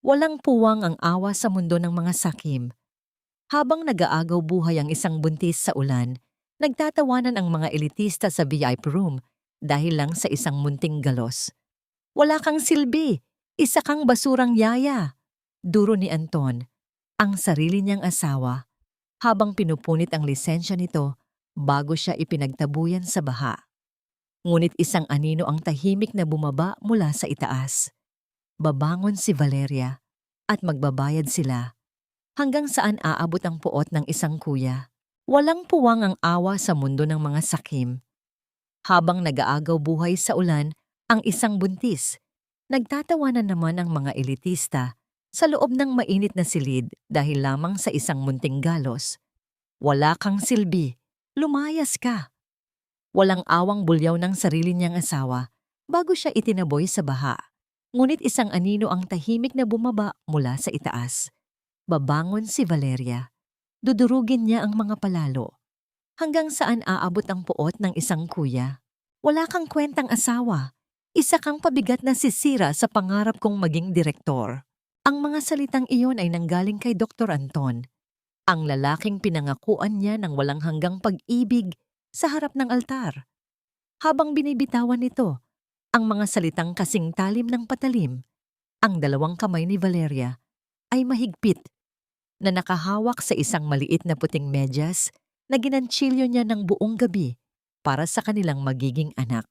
Walang puwang ang awa sa mundo ng mga sakim. Habang nag-aagaw buhay ang isang buntis sa ulan, nagtatawanan ang mga elitista sa VIP room dahil lang sa isang munting galos. Wala kang silbi, isa kang basurang yaya. Duro ni Anton, ang sarili niyang asawa, habang pinupunit ang lisensya nito bago siya ipinagtabuyan sa baha. Ngunit isang anino ang tahimik na bumaba mula sa itaas. Babangon si Valeria at magbabayad sila. Hanggang saan aabot ang puot ng isang kuya? Walang puwang ang awa sa mundo ng mga sakim. Habang nag-aagaw buhay sa ulan ang isang buntis, nagtatawanan naman ang mga elitista sa loob ng mainit na silid dahil lamang sa isang munting galos. Wala kang silbi, lumayas ka. Walang awang bulyaw ng sarili niyang asawa bago siya itinaboy sa baha. Ngunit isang anino ang tahimik na bumaba mula sa itaas. Babangon si Valeria. Dudurugin niya ang mga palalo. Hanggang saan aabot ang puot ng isang kuya? Wala kang kwentang asawa. Isa kang pabigat na sisira sa pangarap kong maging direktor. Ang mga salitang iyon ay nanggaling kay Dr. Anton. Ang lalaking pinangakuan niya ng walang hanggang pag-ibig sa harap ng altar. Habang binibitawan nito, ang mga salitang kasing talim ng patalim, ang dalawang kamay ni Valeria ay mahigpit na nakahawak sa isang maliit na puting medyas na ginantsilyo niya ng buong gabi para sa kanilang magiging anak.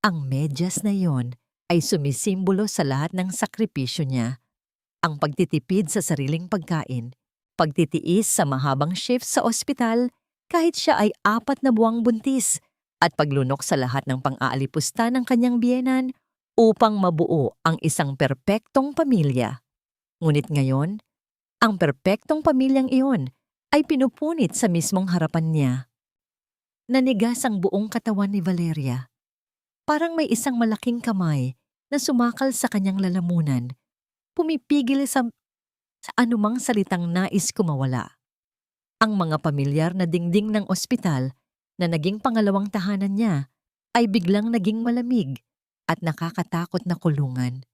Ang medyas na iyon ay sumisimbolo sa lahat ng sakripisyo niya, ang pagtitipid sa sariling pagkain, pagtitiis sa mahabang shift sa ospital kahit siya ay 4 na buwang buntis, at paglunok sa lahat ng pang-aalipusta ng kanyang biyenan upang mabuo ang isang perpektong pamilya. Ngunit ngayon, ang perpektong pamilyang iyon ay pinupunit sa mismong harapan niya. Nanigas ang buong katawan ni Valeria. Parang may isang malaking kamay na sumakal sa kanyang lalamunan, pumipigil sa anumang salitang nais kumawala. Ang mga pamilyar na dingding ng ospital na naging pangalawang tahanan niya ay biglang naging malamig at nakakatakot na kulungan.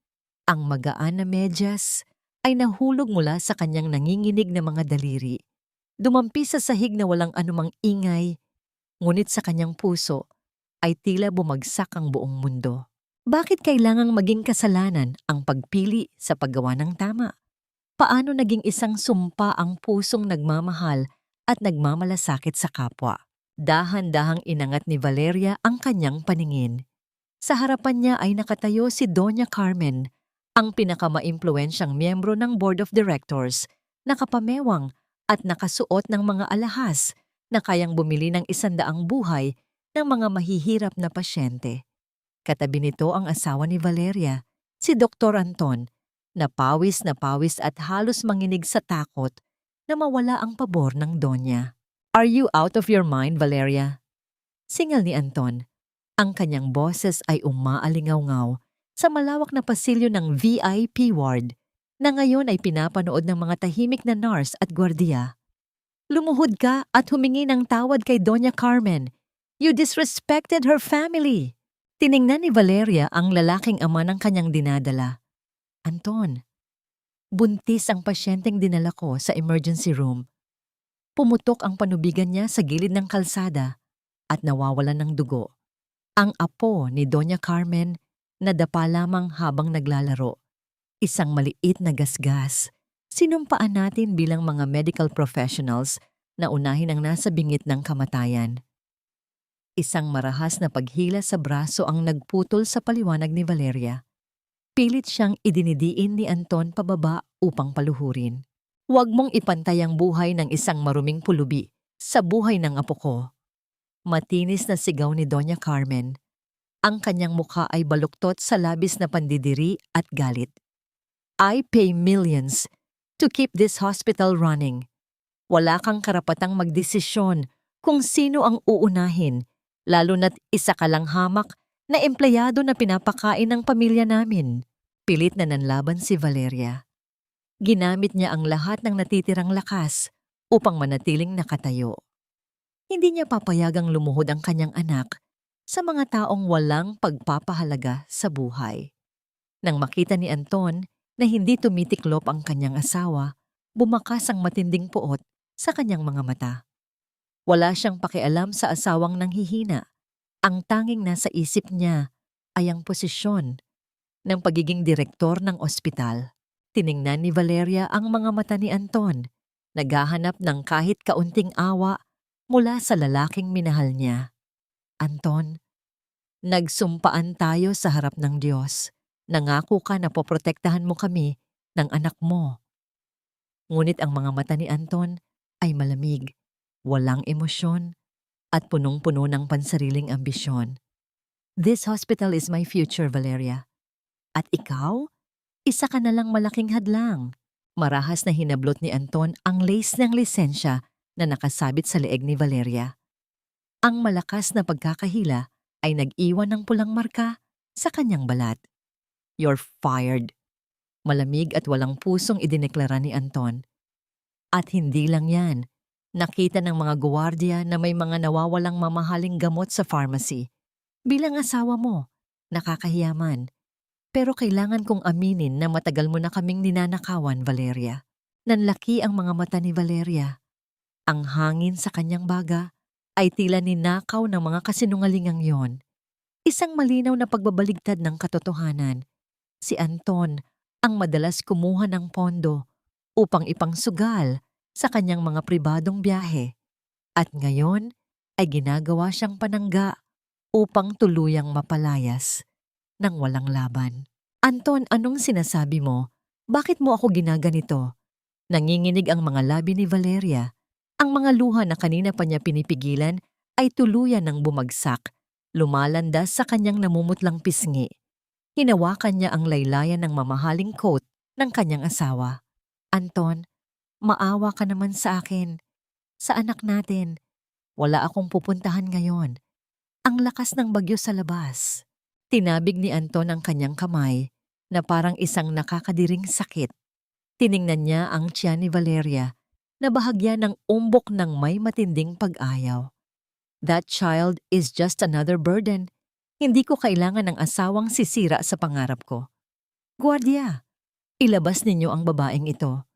Ang magaan na medyas ay nahulog mula sa kanyang nanginginig na mga daliri. Dumampi sa sahig na walang anumang ingay, ngunit sa kanyang puso ay tila bumagsak ang buong mundo. Bakit kailangang maging kasalanan ang pagpili sa paggawa ng tama? Paano naging isang sumpa ang pusong nagmamahal at nagmamalasakit sa kapwa? Dahan-dahang inangat ni Valeria ang kanyang paningin. Sa harapan niya ay nakatayo si Doña Carmen, ang pinakamaimpluwensyang miyembro ng Board of Directors, nakapamewang at nakasuot ng mga alahas na kayang bumili ng 100 buhay ng mga mahihirap na pasyente. Katabi nito ang asawa ni Valeria, si Dr. Anton, na pawis at halos manginig sa takot na mawala ang pabor ng Donya. "Are you out of your mind, Valeria?" Singal ni Anton. Ang kanyang boses ay umaalingaw-ngaw sa malawak na pasilyo ng VIP ward na ngayon ay pinapanood ng mga tahimik na nurse at gwardiya. "Lumuhod ka at humingi ng tawad kay Doña Carmen. You disrespected her family." Tiningnan ni Valeria ang lalaking ama ng kanyang dinadala. "Anton, buntis ang pasyenteng dinala ko sa emergency room." Pumutok ang panubigan niya sa gilid ng kalsada at nawawalan ng dugo. Ang apo ni Doña Carmen nadapa lamang habang naglalaro. Isang maliit na gasgas. Sinumpaan natin bilang mga medical professionals na unahin ang nasa bingit ng kamatayan. Isang marahas na paghila sa braso ang nagputol sa paliwanag ni Valeria. Pilit siyang idinidiin ni Anton pababa upang paluhurin. "Huwag mong ipantay ang buhay ng isang maruming pulubi sa buhay ng apo ko." Matinis na sigaw ni Doña Carmen. Ang kanyang mukha ay baluktot sa labis na pandidiri at galit. "I pay millions to keep this hospital running. Wala kang karapatang magdesisyon kung sino ang uunahin, lalo na't isa ka lang hamak na empleyado na pinapakain ng pamilya namin." Pilit na nanlaban si Valeria. Ginamit niya ang lahat ng natitirang lakas upang manatiling nakatayo. Hindi niya papayagang lumuhod ang kanyang anak sa mga taong walang pagpapahalaga sa buhay. Nang makita ni Anton, na hindi tumitiklop ang kanyang asawa, bumakas ang matinding puot sa kanyang mga mata. Wala siyang pakialam sa asawang nanghihina. Ang tanging nasa isip niya ay ang posisyon ng pagiging direktor ng ospital. Tiningnan ni Valeria ang mga mata ni Anton, naghahanap ng kahit kaunting awa mula sa lalaking minahal niya. Anton, nagsumpaan tayo sa harap ng Diyos. Nangako ka na poprotektahan mo kami ng anak mo. Ngunit ang mga mata ni Anton ay malamig, walang emosyon, at punong-puno ng pansariling ambisyon. This hospital is my future, Valeria. At ikaw? Isa ka na lang malaking hadlang. Marahas na hinablot ni Anton ang lace ng lisensya na nakasabit sa leeg ni Valeria. Ang malakas na pagkakahila ay nag-iwan ng pulang marka sa kanyang balat. You're fired. Malamig at walang pusong idineklara ni Anton. At hindi lang yan. Nakita ng mga guwardiya na may mga nawawalang mamahaling gamot sa pharmacy. Bilang asawa mo, nakakahiyaman. Pero kailangan kong aminin na matagal mo na kaming ninanakawan, Valeria. Nanlaki ang mga mata ni Valeria. Ang hangin sa kanyang baga ay tila ninakaw ng mga kasinungalingang yon. Isang malinaw na pagbabaligtad ng katotohanan. Si Anton ang madalas kumuha ng pondo upang ipangsugal sa kanyang mga pribadong biyahe. At ngayon ay ginagawa siyang panangga upang tuluyang mapalayas ng walang laban. Anton, anong sinasabi mo? Bakit mo ako ginaganito? Nanginginig ang mga labi ni Valeria. Ang mga luha na kanina pa niya pinipigilan ay tuluyan ng bumagsak, lumalandas sa kanyang namumutlang pisngi. Hinawakan niya ang laylayan ng mamahaling coat ng kanyang asawa. Anton, maawa ka naman sa akin, sa anak natin. Wala akong pupuntahan ngayon. Ang lakas ng bagyo sa labas. Tinabig ni Anton ang kanyang kamay na parang isang nakakadiring sakit. Tiningnan niya ang tiyan ni Valeria na bahagya ng umbok ng may matinding pag-ayaw. That child is just another burden. Hindi ko kailangan ng asawang sisira sa pangarap ko. Guardia, ilabas ninyo ang babaeng ito.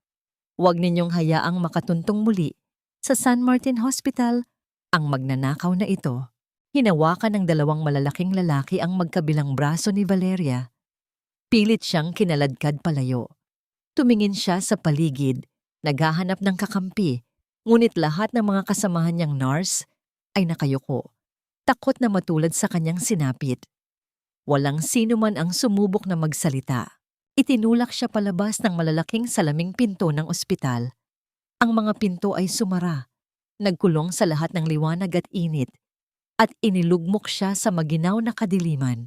Huwag ninyong hayaang makatuntong muli sa San Martin Hospital ang magnanakaw na ito. Hinawakan ng dalawang malalaking lalaki ang magkabilang braso ni Valeria. Pilit siyang kinaladkad palayo. Tumingin siya sa paligid, naghahanap ng kakampi, ngunit lahat ng mga kasamahan niyang nurse ay nakayuko, takot na matulad sa kanyang sinapit. Walang sino man ang sumubok na magsalita. Itinulak siya palabas ng malalaking salaming pinto ng ospital. Ang mga pinto ay sumara, nagkulong sa lahat ng liwanag at init, at inilugmok siya sa maginaw na kadiliman.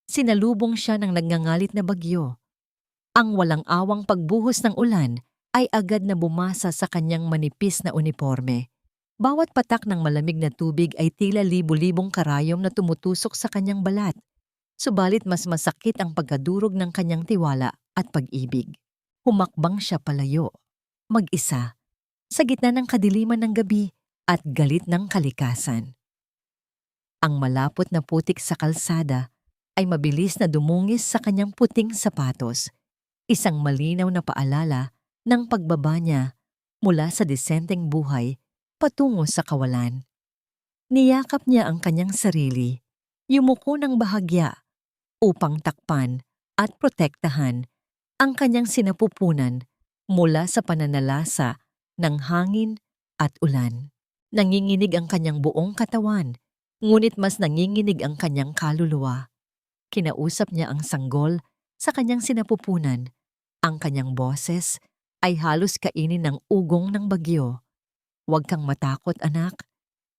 Sinalubong siya ng nagngangalit na bagyo. Ang walang awang pagbuhos ng ulan ay agad na bumasa sa kanyang manipis na uniforme. Bawat patak ng malamig na tubig ay tila libu-libong karayom na tumutusok sa kanyang balat. Subalit mas masakit ang pagkadurog ng kanyang tiwala at pag-ibig. Humakbang siya palayo, mag-isa, sa gitna ng kadiliman ng gabi at galit ng kalikasan. Ang malapot na putik sa kalsada ay mabilis na dumungis sa kanyang puting sapatos, isang malinaw na paalala ng pagbaba niya mula sa disenteng buhay patungo sa kawalan. Niyakap niya ang kanyang sarili, yumuko ng bahagya upang takpan at protektahan ang kanyang sinapupunan mula sa pananalasa ng hangin at ulan. Nanginginig ang kanyang buong katawan, ngunit mas nanginginig ang kanyang kaluluwa. Kinausap niya ang sanggol sa kanyang sinapupunan. Ang kanyang boses ay halos kainin ng ugong ng bagyo. Huwag kang matakot, anak.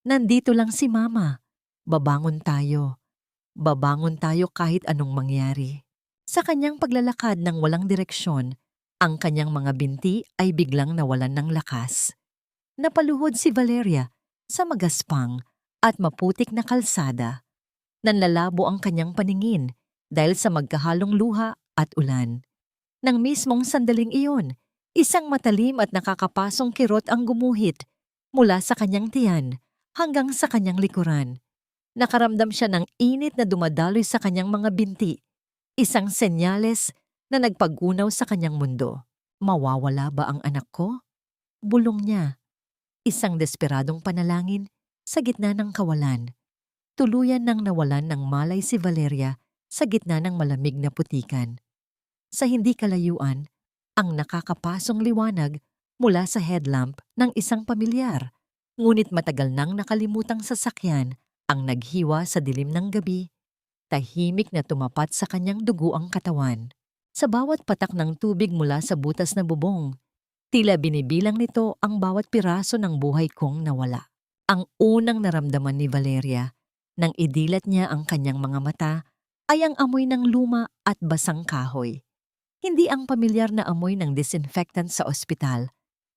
Nandito lang si Mama. Babangon tayo. Babangon tayo kahit anong mangyari. Sa kanyang paglalakad ng walang direksyon, ang kanyang mga binti ay biglang nawalan ng lakas. Napaluhod si Valeria sa magaspang at maputik na kalsada. Nanlalabo ang kanyang paningin dahil sa magkahalong luha at ulan. Nang mismong sandaling iyon, isang matalim at nakakapasong kirot ang gumuhit mula sa kanyang tiyan hanggang sa kanyang likuran. Nakaramdam siya ng init na dumadaloy sa kanyang mga binti, isang senyales na nagpagunaw sa kanyang mundo. Mawawala ba ang anak ko? Bulong niya. Isang desperadong panalangin sa gitna ng kawalan. Tuluyan nang nawalan ng malay si Valeria sa gitna ng malamig na putikan. Sa hindi kalayuan, ang nakakapasong liwanag mula sa headlamp ng isang pamilyar. Ngunit matagal nang nakalimutang sasakyan ang naghiwa sa dilim ng gabi, tahimik na tumapat sa kanyang dugo ang katawan. Sa bawat patak ng tubig mula sa butas na bubong, tila binibilang nito ang bawat piraso ng buhay kong nawala. Ang unang naramdaman ni Valeria nang idilat niya ang kanyang mga mata ay ang amoy ng luma at basang kahoy. Hindi ang pamilyar na amoy ng disinfectant sa ospital,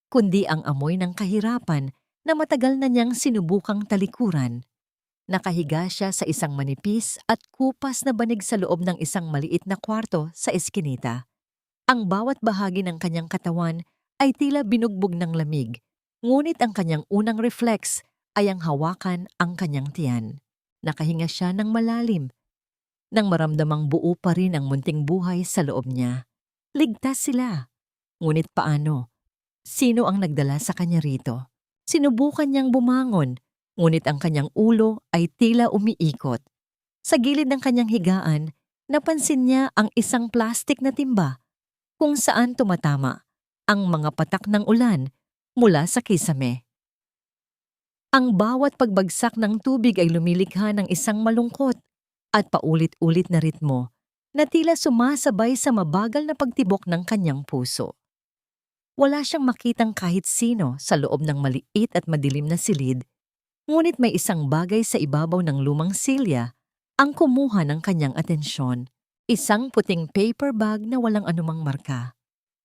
kundi ang amoy ng kahirapan na matagal na niyang sinubukang talikuran. Nakahiga siya sa isang manipis at kupas na banig sa loob ng isang maliit na kwarto sa eskinita. Ang bawat bahagi ng kanyang katawan ay tila binugbog ng lamig, ngunit ang kanyang unang reflex ay ang hawakan ang kanyang tiyan. Nakahinga siya ng malalim, nang maramdamang buo pa rin ang munting buhay sa loob niya. Ligtas sila. Ngunit paano? Sino ang nagdala sa kanya rito? Sinubukan niyang bumangon, ngunit ang kanyang ulo ay tila umiikot. Sa gilid ng kanyang higaan, napansin niya ang isang plastik na timba kung saan tumatama ang mga patak ng ulan mula sa kisame. Ang bawat pagbagsak ng tubig ay lumilikha ng isang malungkot at paulit-ulit na ritmo na tila sumasabay sa mabagal na pagtibok ng kanyang puso. Wala siyang makitang kahit sino sa loob ng maliit at madilim na silid, ngunit may isang bagay sa ibabaw ng lumang silya ang kumuha ng kanyang atensyon. Isang puting paper bag na walang anumang marka.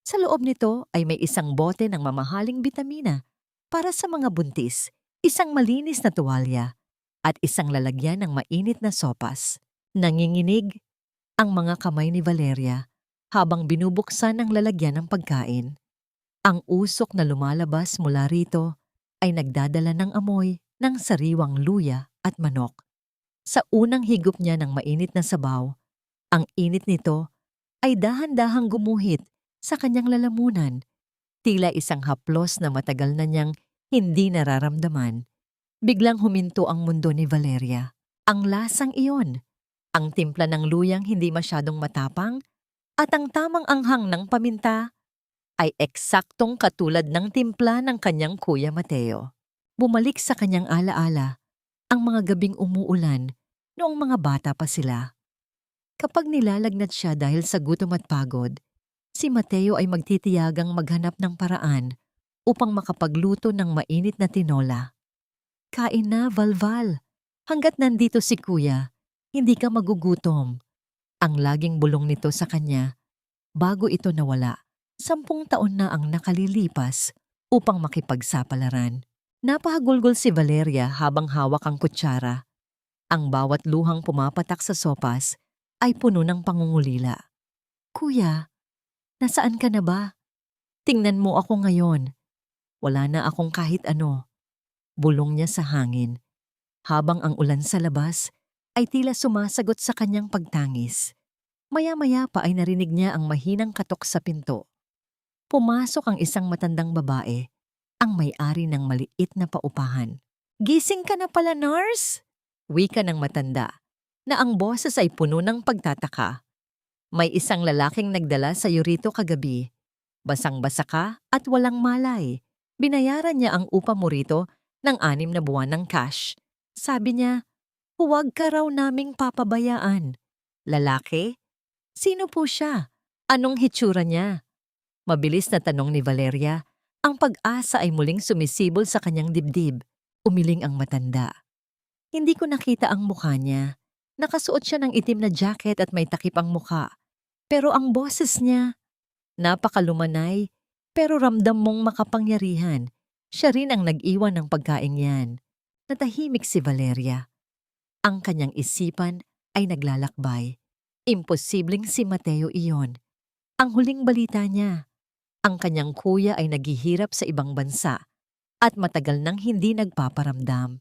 Sa loob nito ay may isang bote ng mamahaling bitamina para sa mga buntis, isang malinis na tuwalya, at isang lalagyan ng mainit na sopas. Nanginginig ang mga kamay ni Valeria habang binubuksan ang lalagyan ng pagkain. Ang usok na lumalabas mula rito ay nagdadala ng amoy ng sariwang luya at manok. Sa unang higop niya ng mainit na sabaw, ang init nito ay dahan-dahang gumuhit sa kanyang lalamunan, tila isang haplos na matagal na niyang hindi nararamdaman. Biglang huminto ang mundo ni Valeria. Ang lasang iyon, ang timpla ng luyang hindi masyadong matapang, at ang tamang anghang ng paminta ay eksaktong katulad ng timpla ng kanyang Kuya Mateo. Bumalik sa kanyang alaala ang mga gabing umuulan noong mga bata pa sila. Kapag nilalagnat siya dahil sa gutom at pagod, si Mateo ay magtitiyagang maghanap ng paraan upang makapagluto ng mainit na tinola. Kain na, Valval. Hanggat nandito si Kuya, hindi ka magugutom. Ang laging bulong nito sa kanya bago ito nawala. 10 taon na ang nakalilipas upang makipagsapalaran. Napahagulgol si Valeria habang hawak ang kutsara. Ang bawat luhang pumapatak sa sopas ay puno ng pangungulila. Kuya, nasaan ka na ba? Tingnan mo ako ngayon. Wala na akong kahit ano. Bulong niya sa hangin, habang ang ulan sa labas ay tila sumasagot sa kanyang pagtangis. Maya-maya pa ay narinig niya ang mahinang katok sa pinto. Pumasok ang isang matandang babae, ang may-ari ng maliit na paupahan. Gising ka na pala, nurse? Wika ng matanda, na ang boses ay puno ng pagtataka. May isang lalaking nagdala sa iyo rito kagabi. Basang-basa ka at walang malay. Binayaran niya ang upa mo rito ng 6 na buwan ng cash. Sabi niya, huwag ka raw naming papabayaan. Lalaki? Sino po siya? Anong hitsura niya? Mabilis na tanong ni Valeria. Ang pag-asa ay muling sumisibol sa kanyang dibdib. Umiling ang matanda. Hindi ko nakita ang mukha niya. Nakasuot siya ng itim na jacket at may takip ang mukha. Pero ang boses niya, napakalumanay, pero ramdam mong makapangyarihan. Siya rin ang nag-iwan ng pagkain yan. Natahimik si Valeria. Ang kanyang isipan ay naglalakbay. Imposibleng si Mateo iyon. Ang huling balita niya, ang kanyang kuya ay naghihirap sa ibang bansa at matagal nang hindi nagpaparamdam.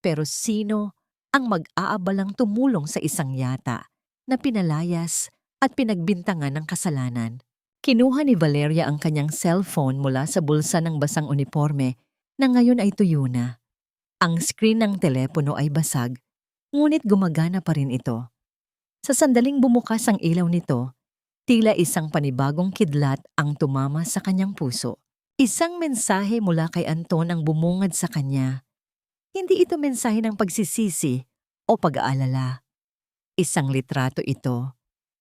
Pero sino ang mag-aabalang tumulong sa isang yata na pinalayas at pinagbintangan ng kasalanan. Kinuha ni Valeria ang kanyang cellphone mula sa bulsa ng basang uniforme na ngayon ay tuyo na. Ang screen ng telepono ay basag, ngunit gumagana pa rin ito. Sa sandaling bumukas ang ilaw nito, tila isang panibagong kidlat ang tumama sa kanyang puso. Isang mensahe mula kay Anton ang bumungad sa kanya. Hindi ito mensahe ng pagsisisi o pag-aalala. Isang litrato ito.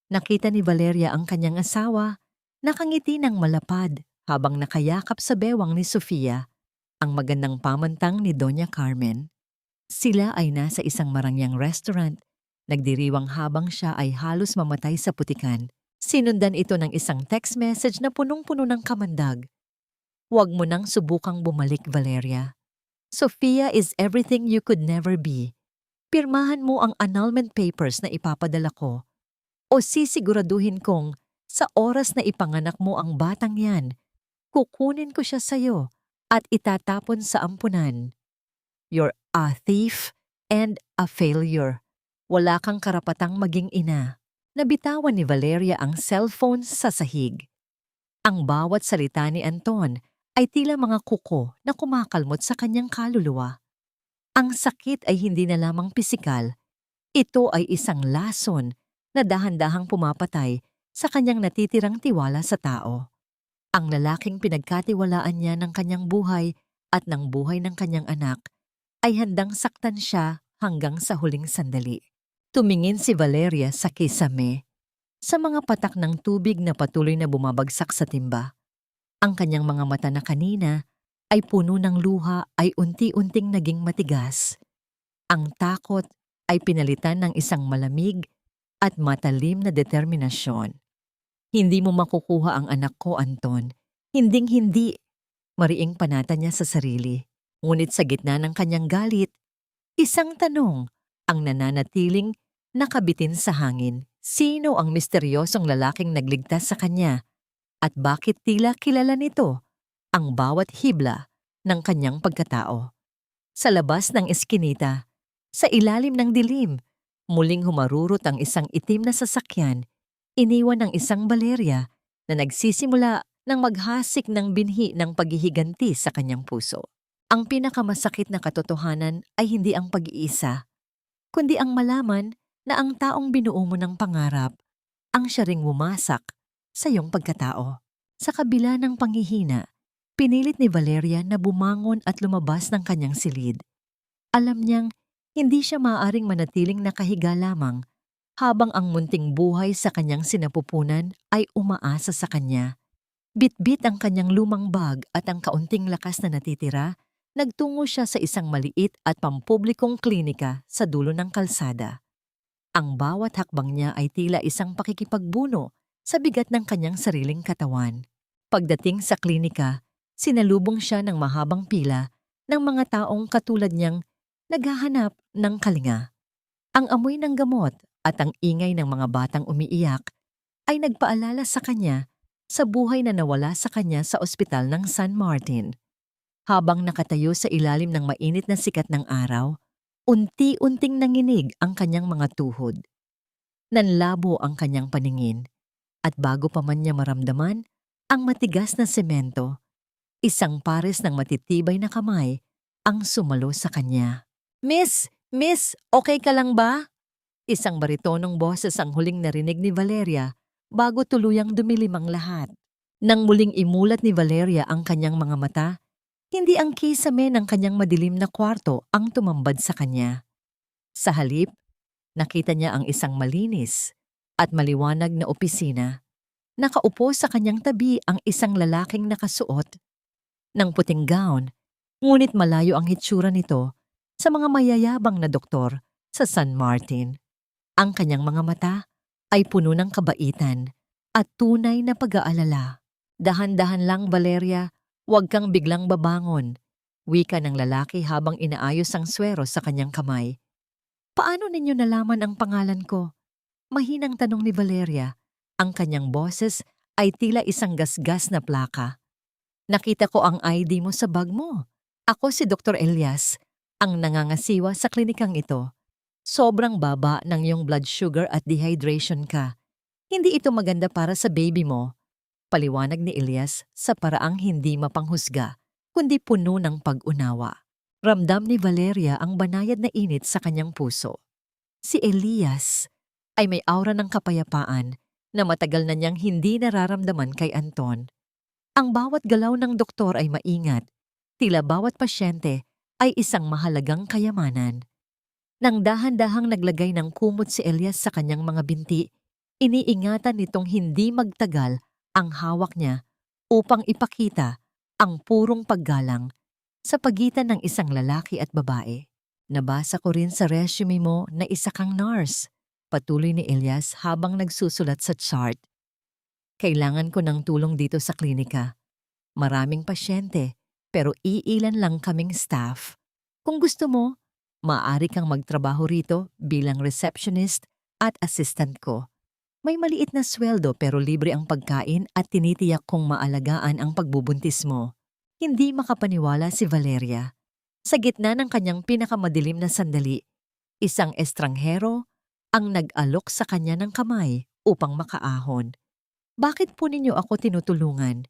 Nakita ni Valeria ang kanyang asawa, nakangiti ng malapad habang nakayakap sa bewang ni Sofia, ang magandang pamantang ni Doña Carmen. Sila ay nasa isang marangyang restaurant, nagdiriwang habang siya ay halos mamatay sa putikan. Sinundan ito ng isang text message na punong-puno ng kamandag. Huwag mo nang subukang bumalik, Valeria. Sofia is everything you could never be. Pirmahan mo ang annulment papers na ipapadala ko o sisiguraduhin kong sa oras na ipanganak mo ang batang yan, kukunin ko siya sa'yo at itatapon sa ampunan. You're a thief and a failure. Wala kang karapatang maging ina. Nabitawan ni Valeria ang cellphone sa sahig. Ang bawat salita ni Anton ay tila mga kuko na kumakalmot sa kanyang kaluluwa. Ang sakit ay hindi na lamang pisikal. Ito ay isang lason na dahan-dahang pumapatay sa kanyang natitirang tiwala sa tao. Ang lalaking pinagkatiwalaan niya ng kanyang buhay at ng buhay ng kanyang anak ay handang saktan siya hanggang sa huling sandali. Tumingin si Valeria sa kisame, sa mga patak ng tubig na patuloy na bumabagsak sa timba. Ang kanyang mga mata na kanina ay puno ng luha ay unti-unting naging matigas. Ang takot ay pinalitan ng isang malamig at matalim na determinasyon. Hindi mo makukuha ang anak ko, Anton. Hinding-hindi. Mariing panata niya sa sarili. Ngunit sa gitna ng kanyang galit, isang tanong ang nananatiling nakabitin sa hangin. Sino ang misteryosong lalaking nagligtas sa kanya? At bakit tila kilala nito ang bawat hibla ng kanyang pagkatao? Sa labas ng eskinita, sa ilalim ng dilim, muling humarurot ang isang itim na sasakyan, iniwan ng isang Valeria na nagsisimula ng maghasik ng binhi ng paghihiganti sa kanyang puso. Ang pinakamasakit na katotohanan ay hindi ang pag-iisa, kundi ang malaman na ang taong binuo mo ng pangarap ang siya ring wumasak sa iyong pagkatao. Sa kabila ng panghihina, pinilit ni Valeria na bumangon at lumabas ng kanyang silid. Alam niyang hindi siya maaaring manatiling nakahiga lamang habang ang munting buhay sa kanyang sinapupunan ay umaasa sa kanya. Bit-bit ang kanyang lumang bag at ang kaunting lakas na natitira, nagtungo siya sa isang maliit at pampublikong klinika sa dulo ng kalsada. Ang bawat hakbang niya ay tila isang pakikipagbuno sa bigat ng kanyang sariling katawan. Pagdating sa klinika, sinalubong siya ng mahabang pila ng mga taong katulad niyang naghahanap ng kalinga. Ang amoy ng gamot at ang ingay ng mga batang umiiyak ay nagpaalala sa kanya sa buhay na nawala sa kanya sa ospital ng San Martin. Habang nakatayo sa ilalim ng mainit na sikat ng araw, unti-unting nanginig ang kanyang mga tuhod. Nanlabo ang kanyang paningin, at bago pa man niya maramdaman ang matigas na semento, isang pares ng matitibay na kamay ang sumalo sa kanya. Miss, okay ka lang ba? Isang baritonong boses ang huling narinig ni Valeria bago tuluyang dumilim ang lahat. Nang muling imulat ni Valeria ang kanyang mga mata, hindi ang kisame ng kanyang madilim na kwarto ang tumambad sa kanya. Sa halip, nakita niya ang isang malinis at maliwanag na opisina. Nakaupo sa kanyang tabi ang isang lalaking nakasuot ng puting gown, ngunit malayo ang hitsura nito sa mga mayayabang na doktor sa San Martin. Ang kanyang mga mata ay puno ng kabaitan at tunay na pag-aalala. Dahan-dahan lang, Valeria. Huwag kang biglang babangon, wika ng lalaki habang inaayos ang swero sa kanyang kamay. Paano ninyo nalaman ang pangalan ko? Mahinang tanong ni Valeria. Ang kanyang boses ay tila isang gasgas na plaka. Nakita ko ang ID mo sa bag mo. Ako si Dr. Elias, ang nangangasiwa sa klinikang ito. Sobrang baba ng iyong blood sugar at dehydration ka. Hindi ito maganda para sa baby mo, paliwanag ni Elias sa paraang hindi mapanghusga, kundi puno ng pag-unawa. Ramdam ni Valeria ang banayad na init sa kanyang puso. Si Elias ay may aura ng kapayapaan na matagal na niyang hindi nararamdaman kay Anton. Ang bawat galaw ng doktor ay maingat, tila bawat pasyente ay isang mahalagang kayamanan. Nang dahan-dahang naglagay ng kumot si Elias sa kanyang mga binti, iniingatan nitong hindi magtagal ang hawak niya upang ipakita ang purong paggalang sa pagitan ng isang lalaki at babae. Nabasa ko rin sa resume mo na isa kang nurse, patuloy ni Elias habang nagsusulat sa chart. Kailangan ko ng tulong dito sa klinika. Maraming pasyente, pero iilan lang kaming staff. Kung gusto mo, maaari kang magtrabaho rito bilang receptionist at assistant ko. May maliit na sweldo pero libre ang pagkain at tinitiyak kong maalagaan ang pagbubuntis mo. Hindi makapaniwala si Valeria. Sa gitna ng kanyang pinakamadilim na sandali, isang estranghero ang nag-alok sa kanya ng kamay upang makaahon. Bakit po ninyo ako tinutulungan?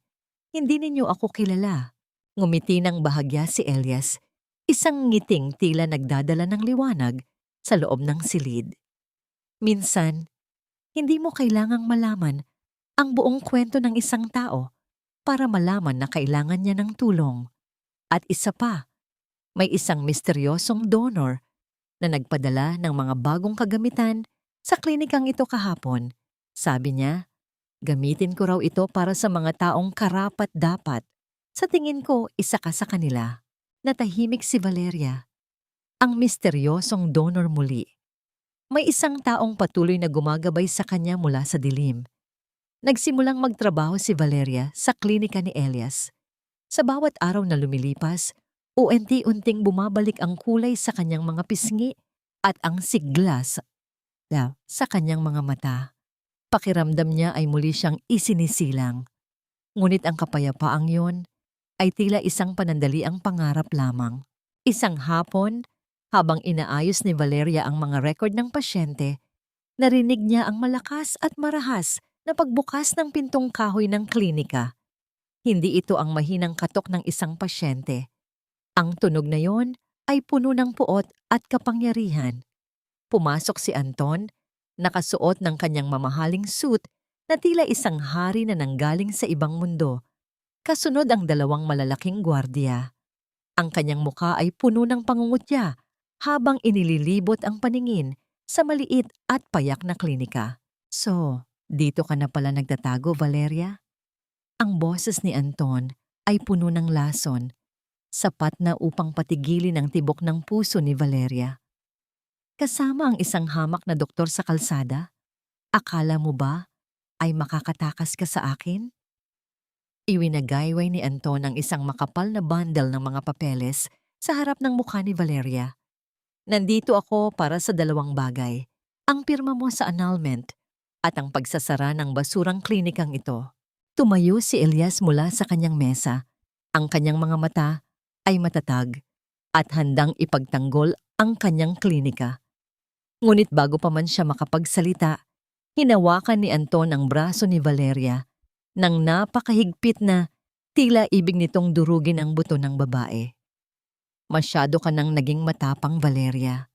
Hindi ninyo ako kilala. Ngumiti ng bahagya si Elias, isang ngiting tila nagdadala ng liwanag sa loob ng silid. Minsan, hindi mo kailangang malaman ang buong kwento ng isang tao para malaman na kailangan niya ng tulong. At isa pa, may isang misteryosong donor na nagpadala ng mga bagong kagamitan sa klinikang ito kahapon. Sabi niya, gamitin ko raw ito para sa mga taong karapat-dapat. Sa tingin ko, isa ka sa kanila. Natahimik si Valeria. Ang misteryosong donor muli. May isang taong patuloy na gumagabay sa kanya mula sa dilim. Nagsimulang magtrabaho si Valeria sa klinika ni Elias. Sa bawat araw na lumilipas, unti-unting bumabalik ang kulay sa kanyang mga pisngi at ang sigla sa kanyang mga mata. Pakiramdam niya ay muli siyang isinisilang. Ngunit ang kapayapaang yon ay tila isang panandaliang pangarap lamang. Isang hapon, habang inaayos ni Valeria ang mga record ng pasyente, narinig niya ang malakas at marahas na pagbukas ng pintong kahoy ng klinika. Hindi ito ang mahinang katok ng isang pasyente. Ang tunog na yon ay puno ng puot at kapangyarihan. Pumasok si Anton, nakasuot ng kanyang mamahaling suit na tila isang hari na nanggaling sa ibang mundo. Kasunod ang dalawang malalaking gwardiya. Ang kanyang muka ay puno ng pangungutya habang inililibot ang paningin sa maliit at payak na klinika. So, dito ka na pala nagtatago, Valeria? Ang boses ni Anton ay puno ng lason, sapat na upang patigilin ang tibok ng puso ni Valeria. Kasama ang isang hamak na doktor sa kalsada? Akala mo ba ay makakatakas ka sa akin? Iwinagayway ni Anton ang isang makapal na bundle ng mga papeles sa harap ng mukha ni Valeria. Nandito ako para sa dalawang bagay, ang pirma mo sa annulment at ang pagsasara ng basurang klinikang ito. Tumayo si Elias mula sa kanyang mesa. Ang kanyang mga mata ay matatag at handang ipagtanggol ang kanyang klinika. Ngunit bago pa man siya makapagsalita, hinawakan ni Anton ang braso ni Valeria nang napakahigpit na tila ibig nitong durugin ang buto ng babae. Masyado ka nang naging matapang, Valeria.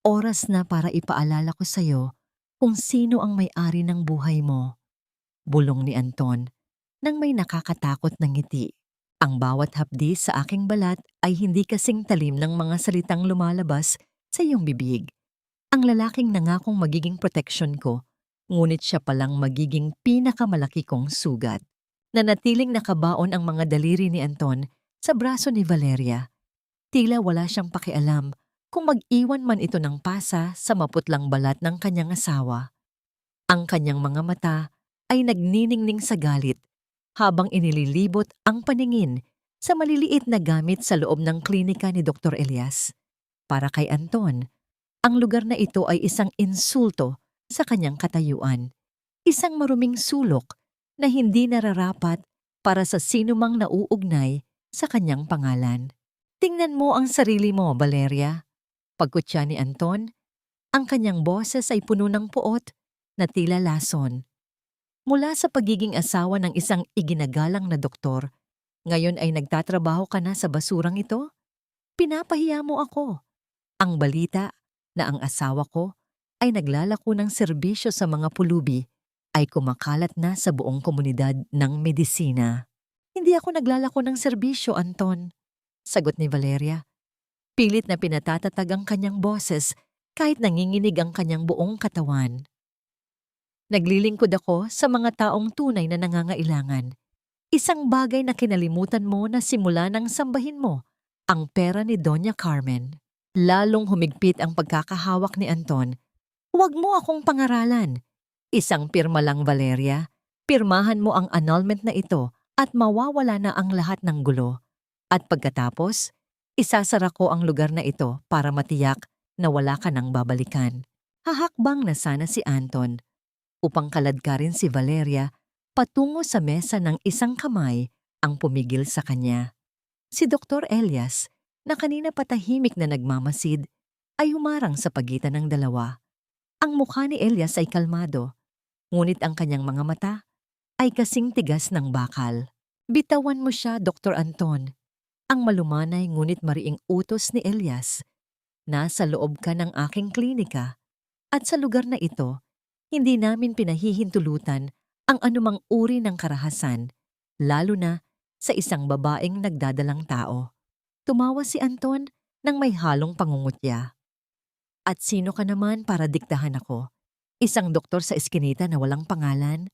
Oras na para ipaalala ko sa'yo kung sino ang may-ari ng buhay mo. Bulong ni Anton nang may nakakatakot na ngiti. Ang bawat hapdi sa aking balat ay hindi kasing talim ng mga salitang lumalabas sa iyong bibig. Ang lalaking nangakong magiging proteksyon ko, ngunit siya palang magiging pinakamalaki kong sugat. Nanatiling nakabaon ang mga daliri ni Anton sa braso ni Valeria. Tila wala siyang pakialam kung mag-iwan man ito ng pasa sa maputlang balat ng kanyang asawa. Ang kanyang mga mata ay nagniningning sa galit habang inililibot ang paningin sa maliliit na gamit sa loob ng klinika ni Dr. Elias. Para kay Anton, ang lugar na ito ay isang insulto sa kanyang katayuan. Isang maruming sulok na hindi nararapat para sa sinumang nauugnay sa kanyang pangalan. Tingnan mo ang sarili mo, Valeria. Pagkutya ni Anton, ang kanyang boses ay puno ng puot na tila lason. Mula sa pagiging asawa ng isang iginagalang na doktor, ngayon ay nagtatrabaho ka na sa basurang ito? Pinapahiya mo ako. Ang balita na ang asawa ko ay naglalako ng serbisyo sa mga pulubi ay kumakalat na sa buong komunidad ng medisina. Hindi ako naglalako ng serbisyo, Anton. Sagot ni Valeria. Pilit na pinatatatag ang kanyang boses kahit nanginginig ang kanyang buong katawan. Naglilingkod ako sa mga taong tunay na nangangailangan. Isang bagay na kinalimutan mo na simula nang sambahin mo, ang pera ni Doña Carmen. Lalong humigpit ang pagkakahawak ni Anton. Huwag mo akong pangaralan. Isang pirma lang, Valeria. Pirmahan mo ang annulment na ito at mawawala na ang lahat ng gulo. At pagkatapos, isasara ko ang lugar na ito para matiyak na wala ka nang babalikan. Hahakbang na sana si Anton upang kaladkarin si Valeria patungo sa mesa ng isang kamay ang pumigil sa kanya. Si Dr. Elias, na kanina patahimik na nagmamasid, ay humarang sa pagitan ng dalawa. Ang mukha ni Elias ay kalmado, ngunit ang kanyang mga mata ay kasing tigas ng bakal. Bitawan mo siya, Dr. Anton. Ang malumanay ngunit mariing utos ni Elias. Nasa loob ka ng aking klinika at sa lugar na ito, hindi namin pinahihintulutan ang anumang uri ng karahasan, lalo na sa isang babaeng nagdadalang tao. Tumawa si Anton nang may halong pangungutya. At sino ka naman para diktahan ako? Isang doktor sa eskinita na walang pangalan?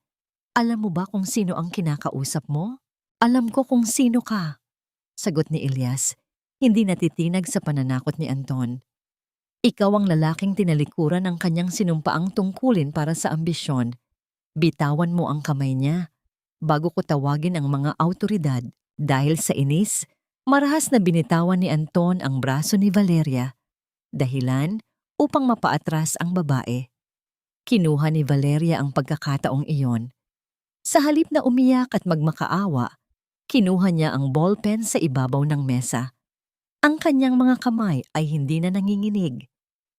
Alam mo ba kung sino ang kinakausap mo? Alam ko kung sino ka. Sagot ni Elias, hindi natitinag sa pananakot ni Anton. Ikaw ang lalaking tinalikuran ng kanyang sinumpaang tungkulin para sa ambisyon. Bitawan mo ang kamay niya bago ko tawagin ang mga awtoridad. Dahil sa inis, marahas na binitawan ni Anton ang braso ni Valeria. Dahilan upang mapaatras ang babae. Kinuha ni Valeria ang pagkakataong iyon. Sa halip na umiyak at magmakaawa, kinuha niya ang ballpen sa ibabaw ng mesa. Ang kanyang mga kamay ay hindi na nanginginig.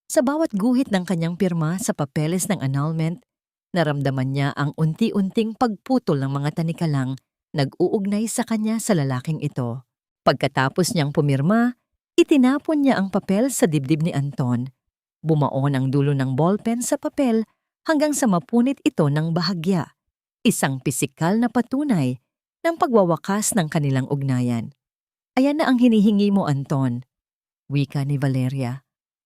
Sa bawat guhit ng kanyang pirma sa papeles ng annulment, naramdaman niya ang unti-unting pagputol ng mga tanikalang nag-uugnay sa kanya sa lalaking ito. Pagkatapos niyang pumirma, itinapon niya ang papel sa dibdib ni Anton. Bumaon ang dulo ng ballpen sa papel hanggang sa mapunit ito ng bahagya. Isang pisikal na patunay ng pagwawakas ng kanilang ugnayan. Ayan na ang hinihingi mo, Anton. Wika ni Valeria.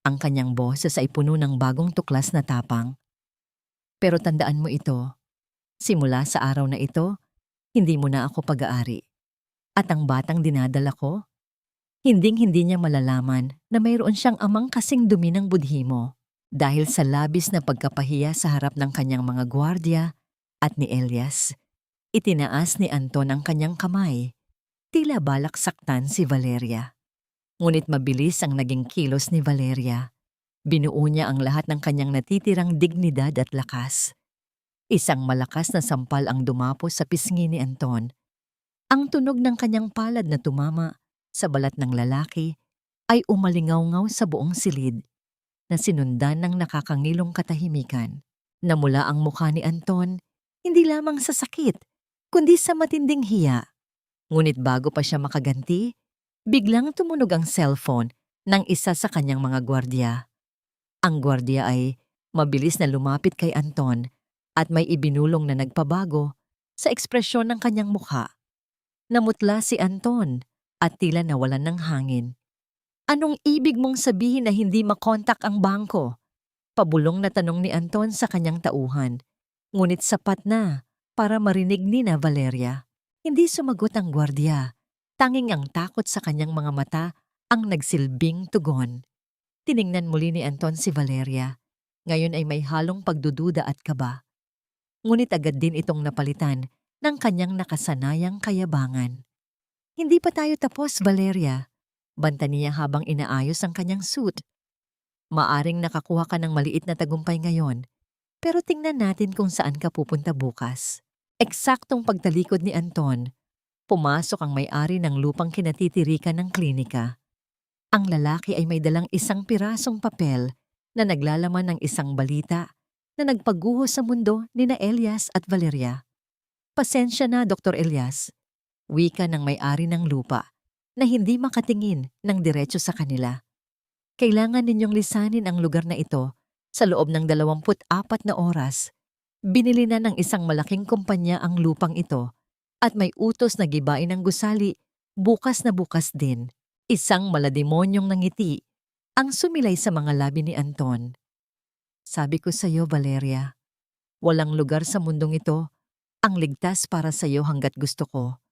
Ang kanyang boses ay puno ng bagong tuklas na tapang. Pero tandaan mo ito, simula sa araw na ito, hindi mo na ako pag-aari. At ang batang dinadala ko, hinding-hindi niya malalaman na mayroon siyang amang kasing dumi ng budhi mo dahil sa labis na pagkapahiya sa harap ng kanyang mga gwardiya at ni Elias. Itinaas ni Anton ang kanyang kamay. Tila balak saktan si Valeria. Ngunit mabilis ang naging kilos ni Valeria. Binuo niya ang lahat ng kanyang natitirang dignidad at lakas. Isang malakas na sampal ang dumapos sa pisngi ni Anton. Ang tunog ng kanyang palad na tumama sa balat ng lalaki ay umalingaw-ngaw sa buong silid na sinundan ng nakakangilong katahimikan. Namula ang mukha ni Anton, hindi lamang sa sakit, kundi sa matinding hiya. Ngunit bago pa siya makaganti, biglang tumunog ang cellphone ng isa sa kanyang mga gwardiya. Ang gwardiya ay mabilis na lumapit kay Anton at may ibinulong na nagpabago sa ekspresyon ng kanyang mukha. Namutla si Anton at tila nawalan ng hangin. Anong ibig mong sabihin na hindi makontak ang bangko? Pabulong na tanong ni Anton sa kanyang tauhan. Ngunit sapat na para marinig ni na Valeria. Hindi sumagot ang gwardiya. Tanging ang takot sa kanyang mga mata ang nagsilbing tugon. Tiningnan muli ni Anton si Valeria. Ngayon ay may halong pagdududa at kaba. Ngunit agad din itong napalitan ng kanyang nakasanayang kayabangan. Hindi pa tayo tapos, Valeria. Banta niya habang inaayos ang kanyang suit. Maaring nakakuha ka ng maliit na tagumpay ngayon, pero tingnan natin kung saan ka pupunta bukas. Eksaktong pagtalikod ni Anton, pumasok ang may-ari ng lupang kinatitirikan ng klinika. Ang lalaki ay may dalang isang pirasong papel na naglalaman ng isang balita na nagpaguho sa mundo ni na Elias at Valeria. Pasensya na, Dr. Elias, wika ng may-ari ng lupa na hindi makatingin ng diretso sa kanila. Kailangan ninyong lisanin ang lugar na ito sa loob ng 24 na oras. Binili na ng isang malaking kumpanya ang lupang ito at may utos na gibain ng gusali bukas na bukas din. Isang malademonyong nangiti ang sumilay sa mga labi ni Anton. Sabi ko sa iyo, Valeria, walang lugar sa mundong ito ang ligtas para sa iyo hanggat gusto ko.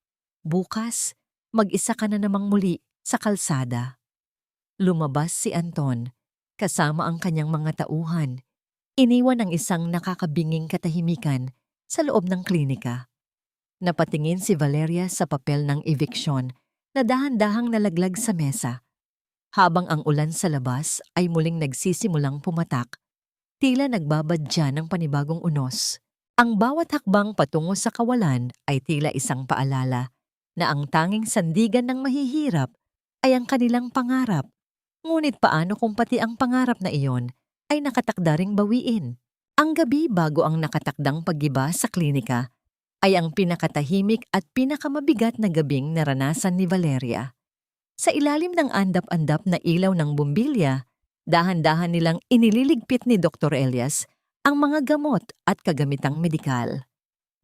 Bukas, mag-isa ka na namang muli sa kalsada. Lumabas si Anton, kasama ang kanyang mga tauhan. Iniwan ang isang nakakabinging katahimikan sa loob ng klinika. Napatingin si Valeria sa papel ng eviction na dahan-dahang nalaglag sa mesa. Habang ang ulan sa labas ay muling nagsisimulang pumatak, tila nagbabadya ng panibagong unos. Ang bawat hakbang patungo sa kawalan ay tila isang paalala na ang tanging sandigan ng mahihirap ay ang kanilang pangarap. Ngunit paano kung pati ang pangarap na iyon ay nakatakda ring bawiin? Ang gabi bago ang nakatakdang paggiba sa klinika ay ang pinakatahimik at pinakamabigat na gabing naranasan ni Valeria. Sa ilalim ng andap-andap na ilaw ng bumbilya, dahan-dahan nilang inililigpit ni Dr. Elias ang mga gamot at kagamitang medikal.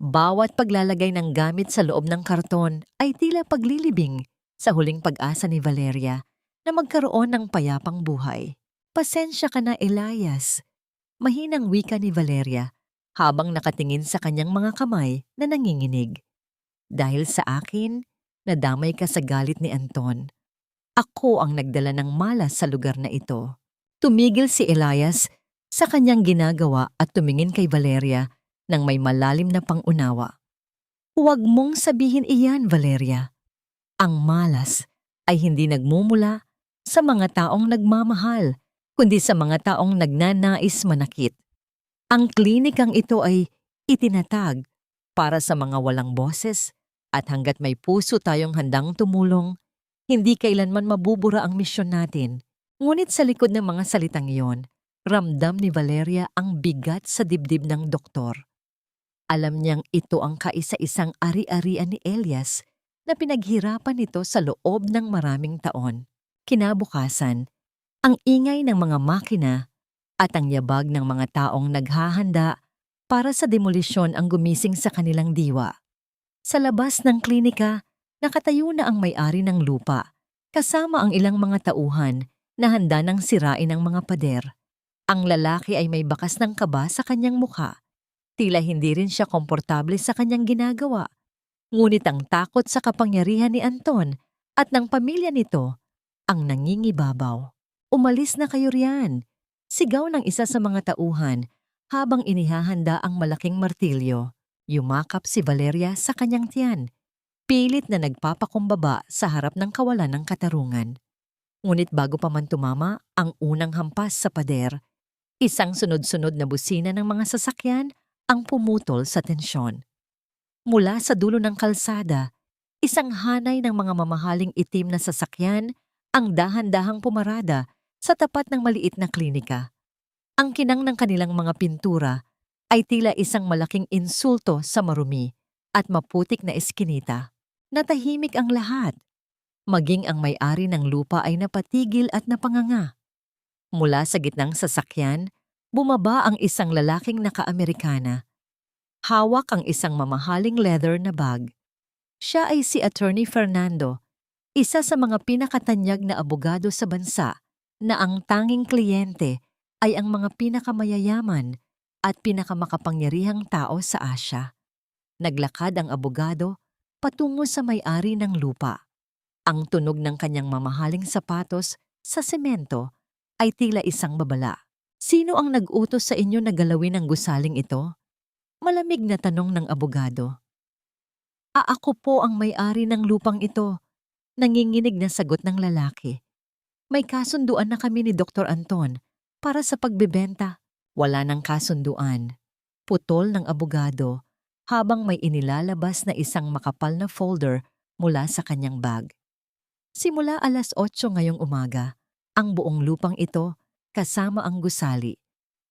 Bawat paglalagay ng gamit sa loob ng karton ay tila paglilibing sa huling pag-asa ni Valeria na magkaroon ng payapang buhay. Pasensya ka na, Elias. Mahinang wika ni Valeria habang nakatingin sa kanyang mga kamay na nanginginig. Dahil sa akin, nadamay ka sa galit ni Anton. Ako ang nagdala ng malas sa lugar na ito. Tumigil si Elias sa kanyang ginagawa at tumingin kay Valeria ng may malalim na pangunawa. Huwag mong sabihin iyan, Valeria. Ang malas ay hindi nagmumula sa mga taong nagmamahal, kundi sa mga taong nagnanais manakit. Ang klinikang ito ay itinatag para sa mga walang boses at hanggat may puso tayong handang tumulong, hindi kailanman mabubura ang misyon natin. Ngunit sa likod ng mga salitang iyon, ramdam ni Valeria ang bigat sa dibdib ng doktor. Alam niyang ito ang kaisa-isang ari-arian ni Elias na pinaghirapan nito sa loob ng maraming taon. Kinabukasan, ang ingay ng mga makina at ang yabag ng mga taong naghahanda para sa demolisyon ang gumising sa kanilang diwa. Sa labas ng klinika, nakatayo na ang may-ari ng lupa, kasama ang ilang mga tauhan na handa nang sirain ang mga pader. Ang lalaki ay may bakas ng kaba sa kanyang mukha. Tila hindi rin siya komportable sa kanyang ginagawa. Ngunit ang takot sa kapangyarihan ni Anton at ng pamilya nito ang nangingibabaw. Umalis na kayo riyan, sigaw ng isa sa mga tauhan habang inihahanda ang malaking martilyo. Yumakap si Valeria sa kanyang tiyan, pilit na nagpapakumbaba sa harap ng kawalan ng katarungan. Ngunit bago pa man tumama ang unang hampas sa pader, isang sunod-sunod na busina ng mga sasakyan ang pumutol sa tensyon. Mula sa dulo ng kalsada, isang hanay ng mga mamahaling itim na sasakyan ang dahan-dahang pumarada sa tapat ng maliit na klinika. Ang kinang ng kanilang mga pintura ay tila isang malaking insulto sa marumi at maputik na eskinita. Natahimik ang lahat. Maging ang may-ari ng lupa ay napatigil at napanganga. Mula sa gitnang sasakyan, bumaba ang isang lalaking naka-Amerikana. Hawak ang isang mamahaling leather na bag. Siya ay si Attorney Fernando, isa sa mga pinakatanyag na abogado sa bansa na ang tanging kliyente ay ang mga pinakamayayaman at pinakamakapangyarihang tao sa Asya. Naglakad ang abogado patungo sa may-ari ng lupa. Ang tunog ng kanyang mamahaling sapatos sa semento ay tila isang babala. Sino ang nag-utos sa inyo na galawin ang gusaling ito? Malamig na tanong ng abogado. Ako po ang may-ari ng lupang ito, nanginginig na sagot ng lalaki. May kasunduan na kami ni Dr. Anton para sa pagbebenta. Wala ng kasunduan. Putol ng abogado habang may inilalabas na isang makapal na folder mula sa kanyang bag. Simula 8:00 ngayong umaga, ang buong lupang ito kasama ang gusali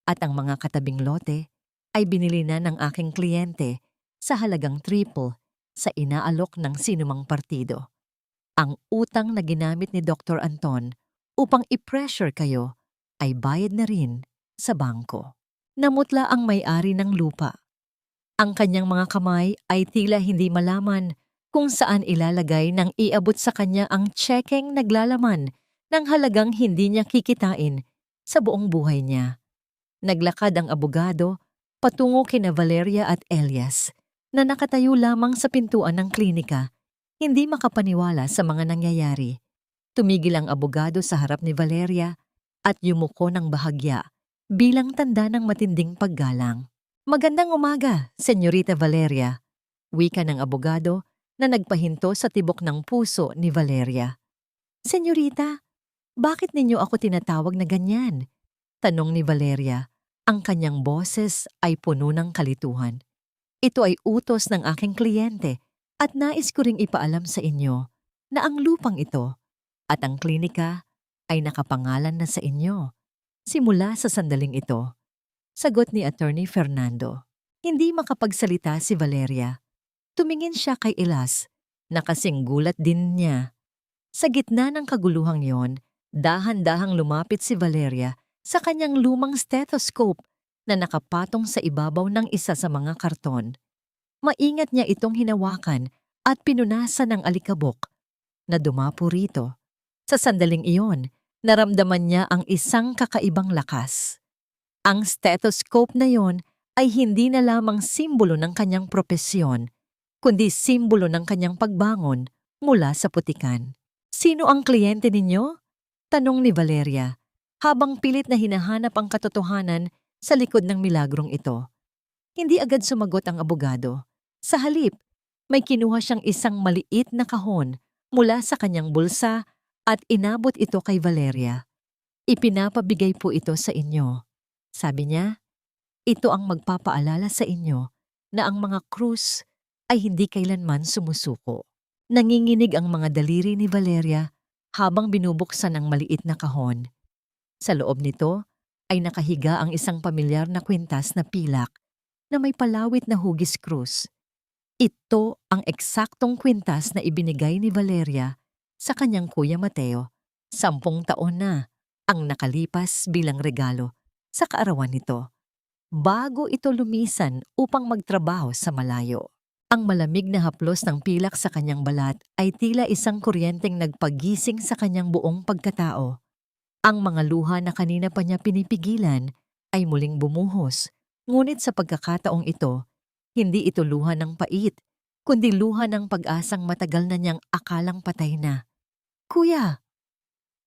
at ang mga katabing lote ay binili na ng aking kliyente sa halagang triple sa inaalok ng sinumang partido. Ang utang na ginamit ni Dr. Anton upang i-pressure kayo ay bayad na rin sa bangko. Namutla ang may-ari ng lupa. Ang kanyang mga kamay ay tila hindi malaman kung saan ilalagay nang iabot sa kanya ang tsekeng naglalaman ng halagang hindi niya kikitain sa buong buhay niya. Naglakad ang abogado patungo kina Valeria at Elias na nakatayo lamang sa pintuan ng klinika, hindi makapaniwala sa mga nangyayari. Tumigil ang abogado sa harap ni Valeria at yumuko ng bahagya bilang tanda ng matinding paggalang. "Magandang umaga, Senyorita Valeria," wika ng abogado na nagpahinto sa tibok ng puso ni Valeria. "Senyorita, bakit ninyo ako tinatawag na ganyan?" tanong ni Valeria. Ang kanyang boses ay puno ng kalituhan. "Ito ay utos ng aking kliyente at nais ko ring ipaalam sa inyo na ang lupang ito at ang klinika ay nakapangalan na sa inyo simula sa sandaling ito," sagot ni Attorney Fernando. Hindi makapagsalita si Valeria. Tumingin siya kay Elias na kasing gulat din niya. Sa gitna ng kaguluhang yon, dahan-dahang lumapit si Valeria sa kanyang lumang stethoscope na nakapatong sa ibabaw ng isa sa mga karton. Maingat niya itong hinawakan at pinunasan ng alikabok na dumapo rito. Sa sandaling iyon, naramdaman niya ang isang kakaibang lakas. Ang stethoscope na yon ay hindi na lamang simbolo ng kanyang propesyon, kundi simbolo ng kanyang pagbangon mula sa putikan. "Sino ang kliyente ninyo?" tanong ni Valeria, habang pilit na hinahanap ang katotohanan sa likod ng milagrong ito. Hindi agad sumagot ang abogado. Sa halip, may kinuha siyang isang maliit na kahon mula sa kanyang bulsa at inabot ito kay Valeria. "Ipinapabigay po ito sa inyo," sabi niya. "Ito ang magpapaalala sa inyo na ang mga krus ay hindi kailanman sumusuko." Nanginginig ang mga daliri ni Valeria habang binubuksan ang maliit na kahon. Sa loob nito ay nakahiga ang isang pamilyar na kwintas na pilak na may palawit na hugis krus. Ito ang eksaktong kwintas na ibinigay ni Valeria sa kanyang kuya Mateo 10 taon na ang nakalipas bilang regalo sa kaarawan nito, bago ito lumisan upang magtrabaho sa malayo. Ang malamig na haplos ng pilak sa kanyang balat ay tila isang kuryenteng nagpagising sa kanyang buong pagkatao. Ang mga luha na kanina pa niya pinipigilan ay muling bumuhos, ngunit sa pagkakataong ito, hindi ito luha ng pait, kundi luha ng pag-asang matagal na niyang akalang patay na. "Kuya!"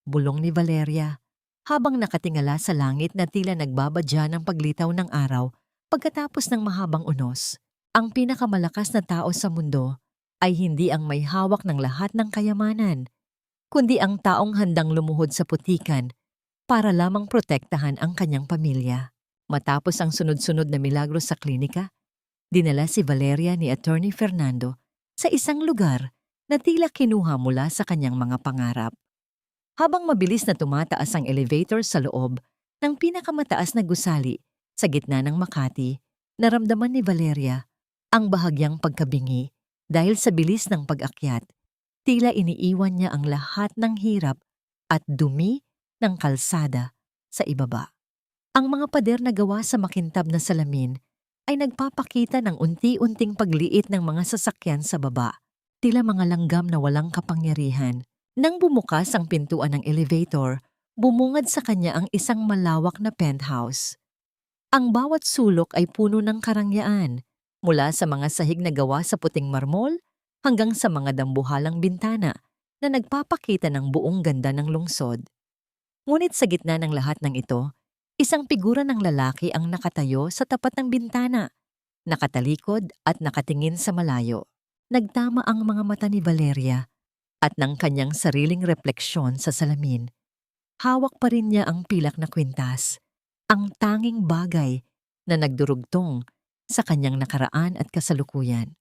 bulong ni Valeria, habang nakatingala sa langit na tila nagbabadya ng paglitaw ng araw pagkatapos ng mahabang unos. Ang pinakamalakas na tao sa mundo ay hindi ang may hawak ng lahat ng kayamanan, kundi ang taong handang lumuhod sa putikan para lamang protektahan ang kanyang pamilya. Matapos ang sunod-sunod na milagro sa klinika, dinala si Valeria ni Attorney Fernando sa isang lugar na tila kinuha mula sa kanyang mga pangarap. Habang mabilis na tumataas ang elevator sa loob ng pinakamataas na gusali sa gitna ng Makati, naramdaman ni Valeria ang bahagyang pagkabingi dahil sa bilis ng pag-akyat. Tila iniiwan niya ang lahat ng hirap at dumi ng kalsada sa ibaba. Ang mga pader na gawa sa makintab na salamin ay nagpapakita ng unti-unting pagliit ng mga sasakyan sa baba, tila mga langgam na walang kapangyarihan. Nang bumukas ang pintuan ng elevator, bumungad sa kanya ang isang malawak na penthouse. Ang bawat sulok ay puno ng karangyaan, mula sa mga sahig na gawa sa puting marmol hanggang sa mga dambuhalang bintana na nagpapakita ng buong ganda ng lungsod. Ngunit sa gitna ng lahat ng ito, isang figura ng lalaki ang nakatayo sa tapat ng bintana, nakatalikod at nakatingin sa malayo. Nagtama ang mga mata ni Valeria at ng kanyang sariling refleksyon sa salamin. Hawak pa rin niya ang pilak na kwintas, ang tanging bagay na nagdurugtong sa kanyang nakaraan at kasalukuyan.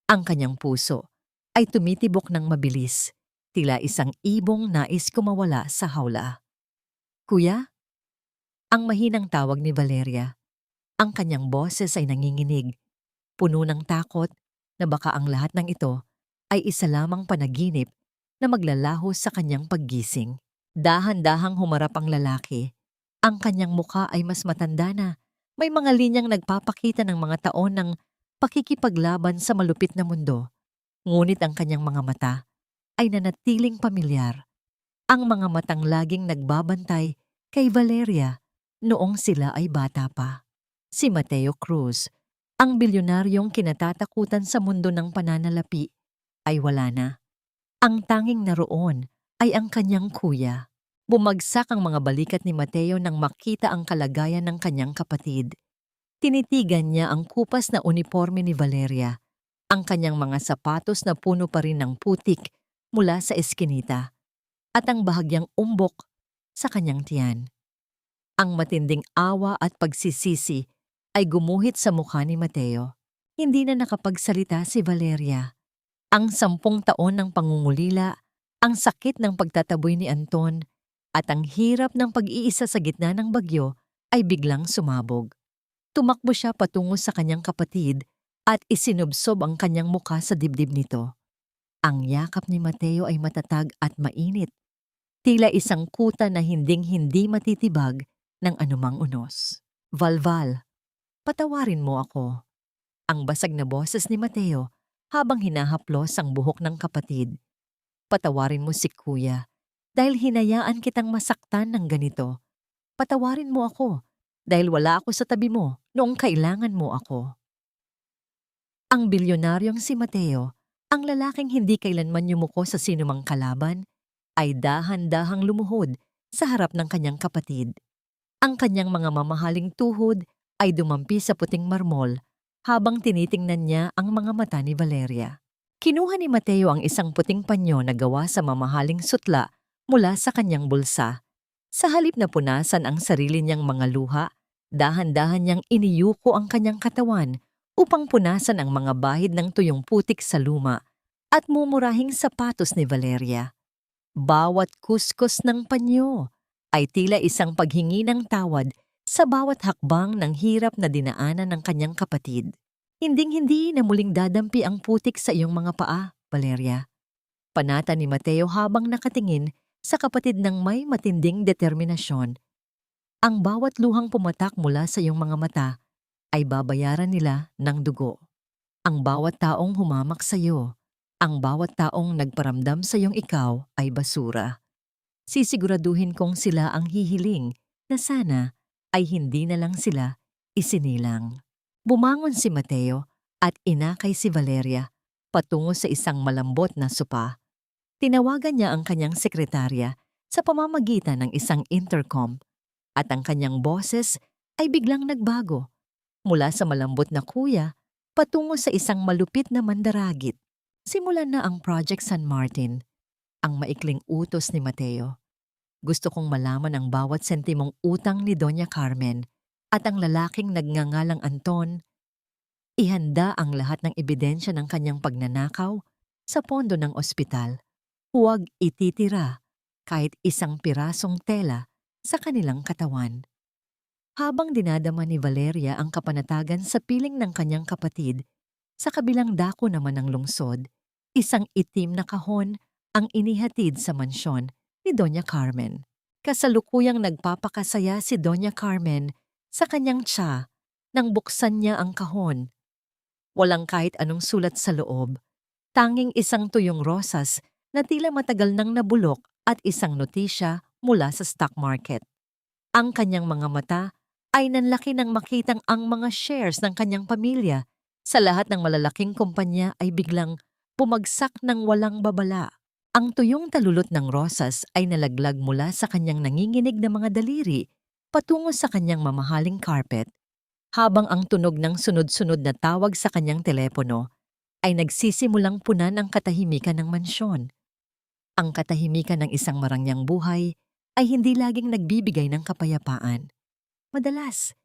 Ang kanyang puso ay tumitibok ng mabilis, tila isang ibong nais kumawala sa hawla. "Kuya?" Ang mahinang tawag ni Valeria. Ang kanyang boses ay nanginginig, puno ng takot na baka ang lahat ng ito ay isa lamang panaginip na maglalaho sa kanyang paggising. Dahan-dahang humarap ang lalaki. Ang kanyang muka ay mas matanda na. May mga linyang nagpapakita ng mga taon ng pakikipaglaban sa malupit na mundo. Ngunit ang kanyang mga mata ay nanatiling pamilyar. Ang mga matang laging nagbabantay kay Valeria noong sila ay bata pa. Si Mateo Cruz, ang bilyonaryong kinatatakutan sa mundo ng pananalapi, ay wala na. Ang tanging naroon ay ang kanyang kuya. Bumagsak ang mga balikat ni Mateo nang makita ang kalagayan ng kanyang kapatid. Tinitigan niya ang kupas na uniforme ni Valeria, ang kanyang mga sapatos na puno pa rin ng putik mula sa eskinita, at ang bahagyang umbok sa kanyang tiyan. Ang matinding awa at pagsisisi ay gumuhit sa mukha ni Mateo. Hindi na nakapagsalita si Valeria. Ang 10 taon ng pangungulila, ang sakit ng pagtataboy ni Anton, at ang hirap ng pag-iisa sa gitna ng bagyo ay biglang sumabog. Tumakbo siya patungo sa kanyang kapatid at isinubsob ang kanyang mukha sa dibdib nito. Ang yakap ni Mateo ay matatag at mainit, tila isang kuta na hinding-hindi matitibag ng anumang unos. Valval, patawarin mo ako. Ang basag na boses ni Mateo habang hinahaplos ang buhok ng kapatid. Patawarin mo si kuya dahil hinayaan kitang masaktan ng ganito. Patawarin mo ako dahil wala ako sa tabi mo noong kailangan mo ako. Ang bilyonaryong si Mateo, ang lalaking hindi kailanman yumuko sa sinumang kalaban, ay dahan-dahang lumuhod sa harap ng kanyang kapatid. Ang kanyang mga mamahaling tuhod ay dumampi sa puting marmol habang tinitingnan niya ang mga mata ni Valeria. Kinuha ni Mateo ang isang puting panyo na gawa sa mamahaling sutla mula sa kanyang bulsa. Sa halip na punasan ang sarili niyang mga luha, dahan-dahan niyang iniyuko ang kanyang katawan upang punasan ang mga bahid ng tuyong putik sa luma at mumurahing sapatos ni Valeria. Bawat kuskus ng panyo ay tila isang paghingi ng tawad sa bawat hakbang ng hirap na dinaanan ng kanyang kapatid. Hinding-hindi na muling dadampi ang putik sa iyong mga paa, Valeria. Panata ni Mateo habang nakatingin sa kapatid ng may matinding determinasyon. Ang bawat luhang pumatak mula sa iyong mga mata ay babayaran nila ng dugo. Ang bawat taong humamak sa iyo, ang bawat taong nagparamdam sa iyong ikaw ay basura. Sisiguraduhin kong sila ang hihiling na sana ay hindi na lang sila isinilang. Bumangon si Mateo at inakay si Valeria patungo sa isang malambot na sopa. Tinawagan niya ang kanyang sekretarya sa pamamagitan ng isang intercom at ang kanyang boses ay biglang nagbago mula sa malambot na kuya patungo sa isang malupit na mandaragit. Simulan na ang Project San Martin, ang maikling utos ni Mateo. Gusto kong malaman ang bawat sentimong utang ni Doña Carmen at ang lalaking nagngangalang Anton. Ihanda ang lahat ng ebidensya ng kanyang pagnanakaw sa pondo ng ospital. Huwag ititira kahit isang pirasong tela sa kanilang katawan. Habang dinadama ni Valeria ang kapanatagan sa piling ng kanyang kapatid, sa kabilang dako naman ng lungsod, isang itim na kahon ang inihatid sa mansyon ni Doña Carmen. Kasalukuyang nagpapakasaya si Doña Carmen sa kanyang tiya nang buksan niya ang kahon. Walang kahit anong sulat sa loob, tanging isang tuyong rosas na tila matagal nang nabulok at isang notisya mula sa stock market. Ang kanyang mga mata ay nanlaki nang makitang ang mga shares ng kanyang pamilya sa lahat ng malalaking kumpanya ay biglang bumagsak ng walang babala. Ang tuyong talulot ng rosas ay nalaglag mula sa kanyang nanginginig na mga daliri patungo sa kanyang mamahaling carpet, habang ang tunog ng sunod-sunod na tawag sa kanyang telepono ay nagsisimulang punan ang katahimikan ng mansyon. Ang katahimikan ng isang marangyang buhay ay hindi laging nagbibigay ng kapayapaan. Madalas,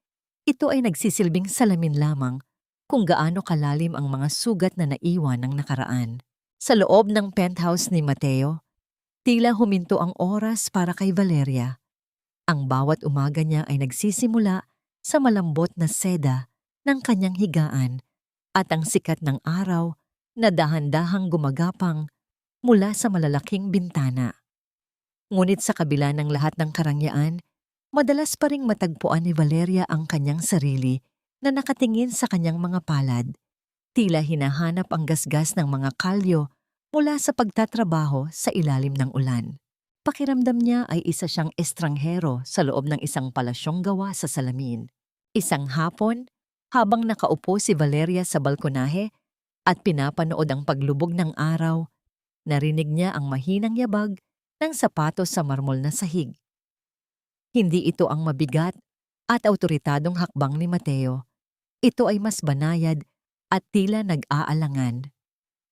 ito ay nagsisilbing salamin lamang kung gaano kalalim ang mga sugat na naiwan ng nakaraan. Sa loob ng penthouse ni Mateo, tila huminto ang oras para kay Valeria. Ang bawat umaga niya ay nagsisimula sa malambot na seda ng kanyang higaan at ang sikat ng araw na dahan-dahang gumagapang mula sa malalaking bintana. Ngunit sa kabila ng lahat ng karangyaan, madalas pa ring matagpuan ni Valeria ang kanyang sarili na nakatingin sa kanyang mga palad. Tila hinahanap ang gasgas ng mga kalyo mula sa pagtatrabaho sa ilalim ng ulan. Pakiramdam niya ay isa siyang estranghero sa loob ng isang palasyong gawa sa salamin. Isang hapon, habang nakaupo si Valeria sa balkonahe at pinapanood ang paglubog ng araw, narinig niya ang mahinang yabag ng sapatos sa marmol na sahig. Hindi ito ang mabigat at awtoritadong hakbang ni Mateo. Ito ay mas banayad at tila nag-aalangan.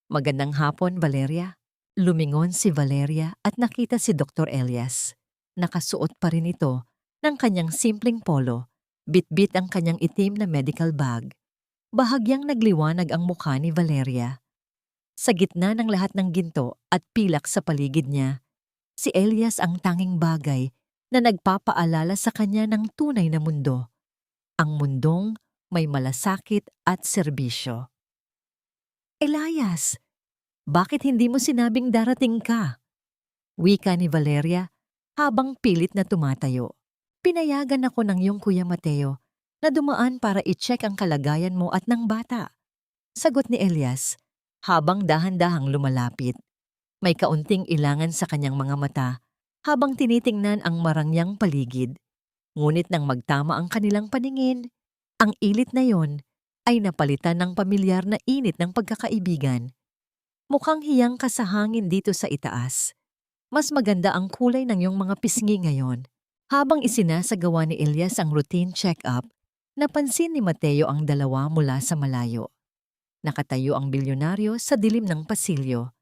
"Magandang hapon, Valeria." Lumingon si Valeria at nakita si Dr. Elias. Nakasuot pa rin ito ng kanyang simpleng polo, bitbit ang kanyang itim na medical bag. Bahagyang nagliwanag ang mukha ni Valeria. Sa gitna ng lahat ng ginto at pilak sa paligid niya, si Elias ang tanging bagay na nagpapaalala sa kanya ng tunay na mundo. Ang mundong may malasakit at serbisyo. "Elias, bakit hindi mo sinabing darating ka?" Wika ni Valeria habang pilit na tumatayo. "Pinayagan ako ng iyong Kuya Mateo na dumaan para i-check ang kalagayan mo at ng bata." Sagot ni Elias habang dahan-dahang lumalapit. May kaunting ilangan sa kanyang mga mata habang tinitingnan ang marangyang paligid. Ngunit nang magtama ang kanilang paningin, ang ilit na yon ay napalitan ng pamilyar na init ng pagkakaibigan. "Mukhang hiyang ka sa hangin dito sa itaas. Mas maganda ang kulay ng iyong mga pisngi ngayon." Habang isinasagawa ni Elias ang routine check-up, napansin ni Mateo ang dalawa mula sa malayo. Nakatayo ang bilyonaryo sa dilim ng pasilyo,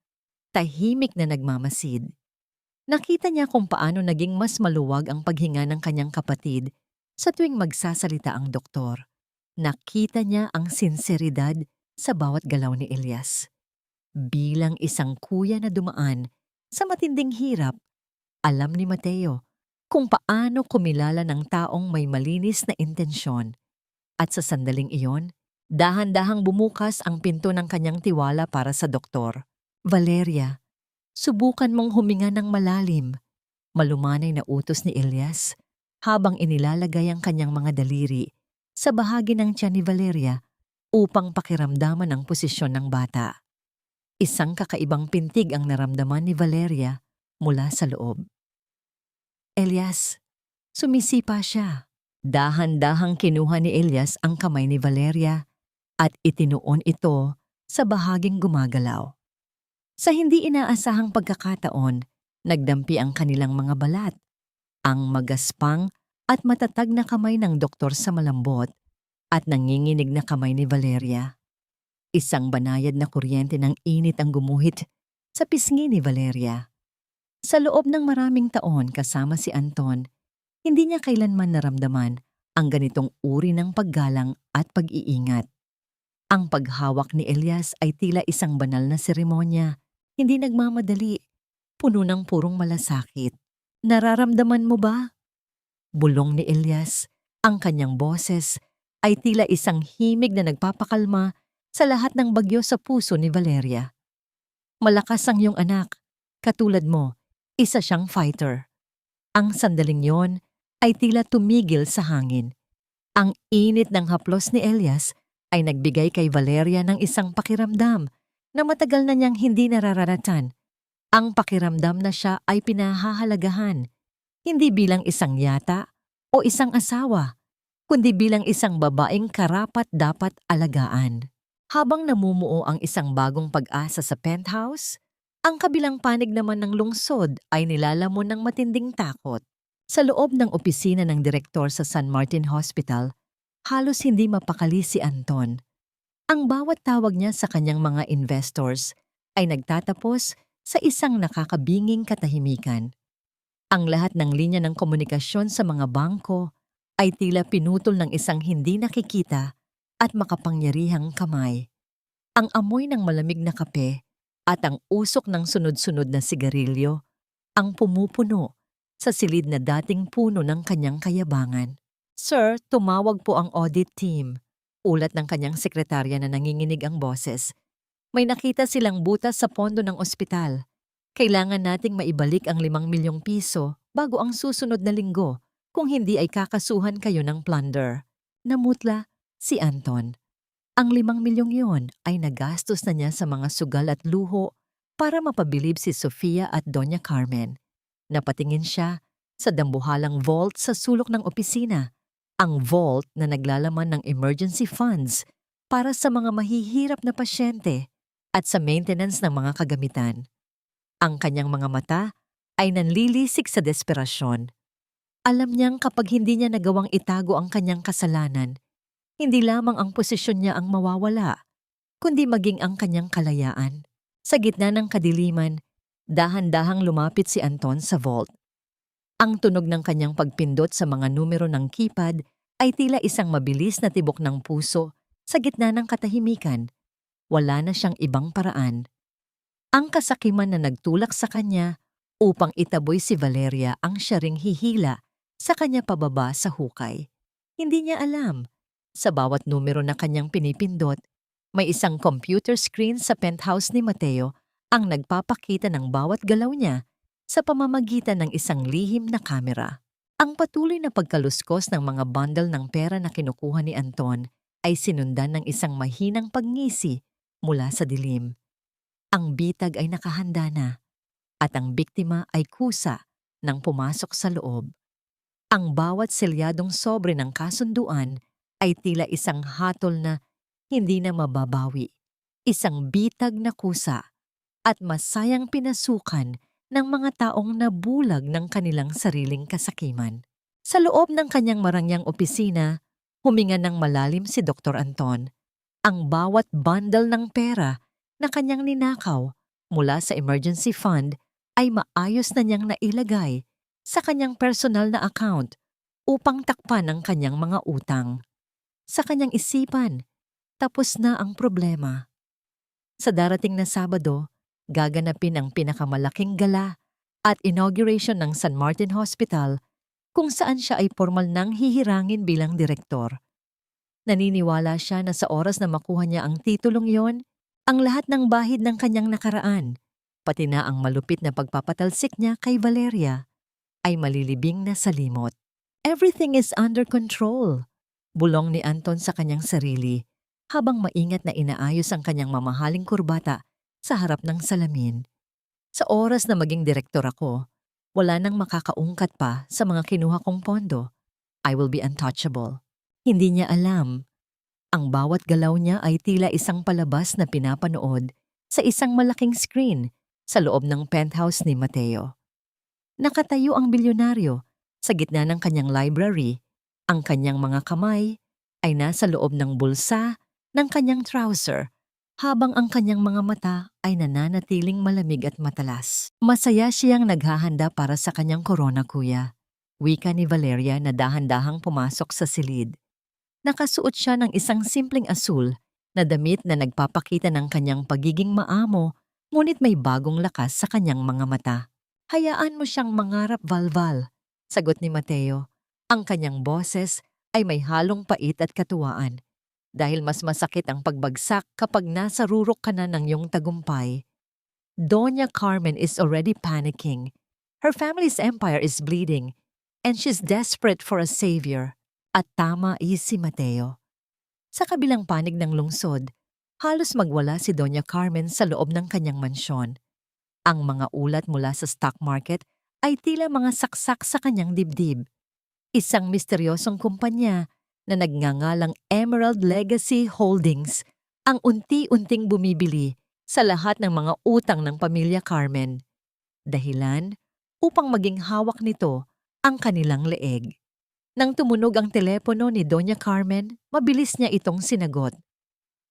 tahimik na nagmamasid. Nakita niya kung paano naging mas maluwag ang paghinga ng kanyang kapatid sa tuwing magsasalita ang doktor. Nakita niya ang sinseridad sa bawat galaw ni Elias. Bilang isang kuya na dumaan sa matinding hirap, alam ni Mateo kung paano kumilala ng taong may malinis na intensyon. At sa sandaling iyon, dahan-dahang bumukas ang pinto ng kanyang tiwala para sa doktor. "Valeria, subukan mong huminga ng malalim." Malumanay na utos ni Elias habang inilalagay ang kanyang mga daliri sa bahagi ng tiyan ni Valeria upang pakiramdaman ang posisyon ng bata. Isang kakaibang pintig ang naramdaman ni Valeria mula sa loob. "Elias." Sumisipa siya. Dahan-dahang kinuha ni Elias ang kamay ni Valeria at itinuon ito sa bahaging gumagalaw. Sa hindi inaasahang pagkakataon, nagdampi ang kanilang mga balat. Ang magaspang at matatag na kamay ng doktor sa malambot at nanginginig na kamay ni Valeria. Isang banayad na kuryente ng init ang gumuhit sa pisngi ni Valeria. Sa loob ng maraming taon kasama si Anton, hindi niya kailanman naramdaman ang ganitong uri ng paggalang at pag-iingat. Ang paghawak ni Elias ay tila isang banal na seremonya, hindi nagmamadali, puno ng purong malasakit. "Nararamdaman mo ba?" Bulong ni Elias. Ang kanyang boses ay tila isang himig na nagpapakalma sa lahat ng bagyo sa puso ni Valeria. "Malakas ang iyong anak. Katulad mo, isa siyang fighter." Ang sandaling yon ay tila tumigil sa hangin. Ang init ng haplos ni Elias ay nagbigay kay Valeria ng isang pakiramdam na matagal na niyang hindi narararatan. Ang pakiramdam na siya ay pinahahalagahan, hindi bilang isang yata o isang asawa, kundi bilang isang babaeng karapat-dapat alagaan. Habang namumuo ang isang bagong pag-asa sa penthouse, ang kabilang panig naman ng lungsod ay nilalamon ng matinding takot. Sa loob ng opisina ng direktor sa San Martin Hospital, halos hindi mapakali si Anton. Ang bawat tawag niya sa kanyang mga investors ay nagtatapos sa isang nakakabinging katahimikan. Ang lahat ng linya ng komunikasyon sa mga bangko ay tila pinutol ng isang hindi nakikita at makapangyarihang kamay. Ang amoy ng malamig na kape at ang usok ng sunod-sunod na sigarilyo ang pumupuno sa silid na dating puno ng kanyang kayabangan. Sir, tumawag po ang audit team. Ulat ng kanyang sekretarya na nanginginig ang boses. May nakita silang butas sa pondo ng ospital. Kailangan nating maibalik ang 5 milyong piso bago ang susunod na linggo. Kung hindi ay kakasuhan kayo ng plunder. Namutla si Anton. Ang 5 milyong yon ay nagastos na niya sa mga sugal at luho para mapabilib si Sofia at Doña Carmen. Napatingin siya sa dambuhalang vault sa sulok ng opisina. Ang vault na naglalaman ng emergency funds para sa mga mahihirap na pasyente at sa maintenance ng mga kagamitan. Ang kanyang mga mata ay nanlilisik sa desperasyon. Alam niyang kapag hindi niya nagawang itago ang kanyang kasalanan, hindi lamang ang posisyon niya ang mawawala, kundi maging ang kanyang kalayaan. Sa gitna ng kadiliman, dahan-dahang lumapit si Anton sa vault. Ang tunog ng kanyang pagpindot sa mga numero ng keypad ay tila isang mabilis na tibok ng puso sa gitna ng katahimikan. Wala na siyang ibang paraan. Ang kasakiman na nagtulak sa kanya upang itaboy si Valeria ang siya ring hihila sa kanya pababa sa hukay. Hindi niya alam. Sa bawat numero na kanyang pinipindot, may isang computer screen sa penthouse ni Mateo ang nagpapakita ng bawat galaw niya sa pamamagitan ng isang lihim na kamera. Ang patuloy na pagkaluskos ng mga bundle ng pera na kinukuha ni Anton ay sinundan ng isang mahinang pagngisi mula sa dilim. Ang bitag ay nakahanda na at ang biktima ay kusa nang pumasok sa loob. Ang bawat selyadong sobre ng kasunduan ay tila isang hatol na hindi na mababawi. Isang bitag na kusa at masayang pinasukan ng mga taong nabulag ng kanilang sariling kasakiman. Sa loob ng kanyang marangyang opisina, huminga ng malalim si Dr. Anton. Ang bawat bundle ng pera na kanyang ninakaw mula sa emergency fund ay maayos na niyang nailagay sa kanyang personal na account upang takpan ang kanyang mga utang. Sa kanyang isipan, tapos na ang problema. Sa darating na Sabado, gaganapin ang pinakamalaking gala at inauguration ng San Martin Hospital kung saan siya ay formal nang hihirangin bilang direktor. Naniniwala siya na sa oras na makuha niya ang titulong yon, ang lahat ng bahid ng kanyang nakaraan, pati na ang malupit na pagpapatalsik niya kay Valeria, ay malilibing na sa limot. Everything is under control, bulong ni Anton sa kanyang sarili habang maingat na inaayos ang kanyang mamahaling kurbata sa harap ng salamin. Sa oras na maging direktor ako, wala nang makakaungkat pa sa mga kinuha kong pondo. I will be untouchable. Hindi niya alam. Ang bawat galaw niya ay tila isang palabas na pinapanood sa isang malaking screen sa loob ng penthouse ni Mateo. Nakatayo ang bilyonaryo sa gitna ng kanyang library. Ang kanyang mga kamay ay nasa loob ng bulsa ng kanyang trouser habang ang kanyang mga mata ay nananatiling malamig at matalas. Masaya siyang naghahanda para sa kanyang corona, kuya. Wika ni Valeria na dahan-dahang pumasok sa silid. Nakasuot siya ng isang simpleng asul na damit na nagpapakita ng kanyang pagiging maamo, ngunit may bagong lakas sa kanyang mga mata. Hayaan mo siyang mangarap, Valval, sagot ni Mateo. Ang kanyang boses ay may halong pait at katuwaan. Dahil mas masakit ang pagbagsak kapag nasa rurok ka na ng iyong tagumpay. Doña Carmen is already panicking. Her family's empire is bleeding, and she's desperate for a savior. At tama si Mateo. Sa kabilang panig ng lungsod, halos magwala si Doña Carmen sa loob ng kanyang mansyon. Ang mga ulat mula sa stock market ay tila mga saksak sa kanyang dibdib. Isang misteryosong kumpanya na nagngangalang Emerald Legacy Holdings ang unti-unting bumibili sa lahat ng mga utang ng pamilya Carmen. Dahilan upang maging hawak nito ang kanilang leeg. Nang tumunog ang telepono ni Doña Carmen, mabilis niya itong sinagot.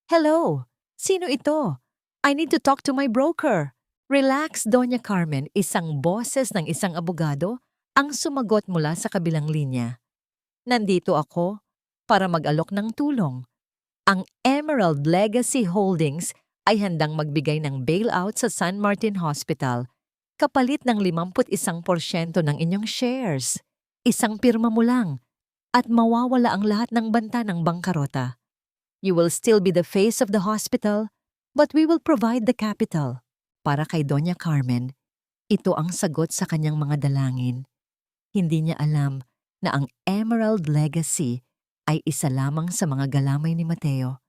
Hello, sino ito? I need to talk to my broker. Relax, Doña Carmen, isang boses ng isang abogado ang sumagot mula sa kabilang linya. Nandito ako para mag-alok ng tulong. Ang Emerald Legacy Holdings ay handang magbigay ng bailout sa San Martin Hospital kapalit ng 51% ng inyong shares. Isang pirma mo lang at mawawala ang lahat ng banta ng bangkarota. You will still be the face of the hospital, but we will provide the capital. Para kay Doña Carmen, ito ang sagot sa kanyang mga dalangin. Hindi niya alam na ang Emerald Legacy ay isa lamang sa mga galamay ni Mateo.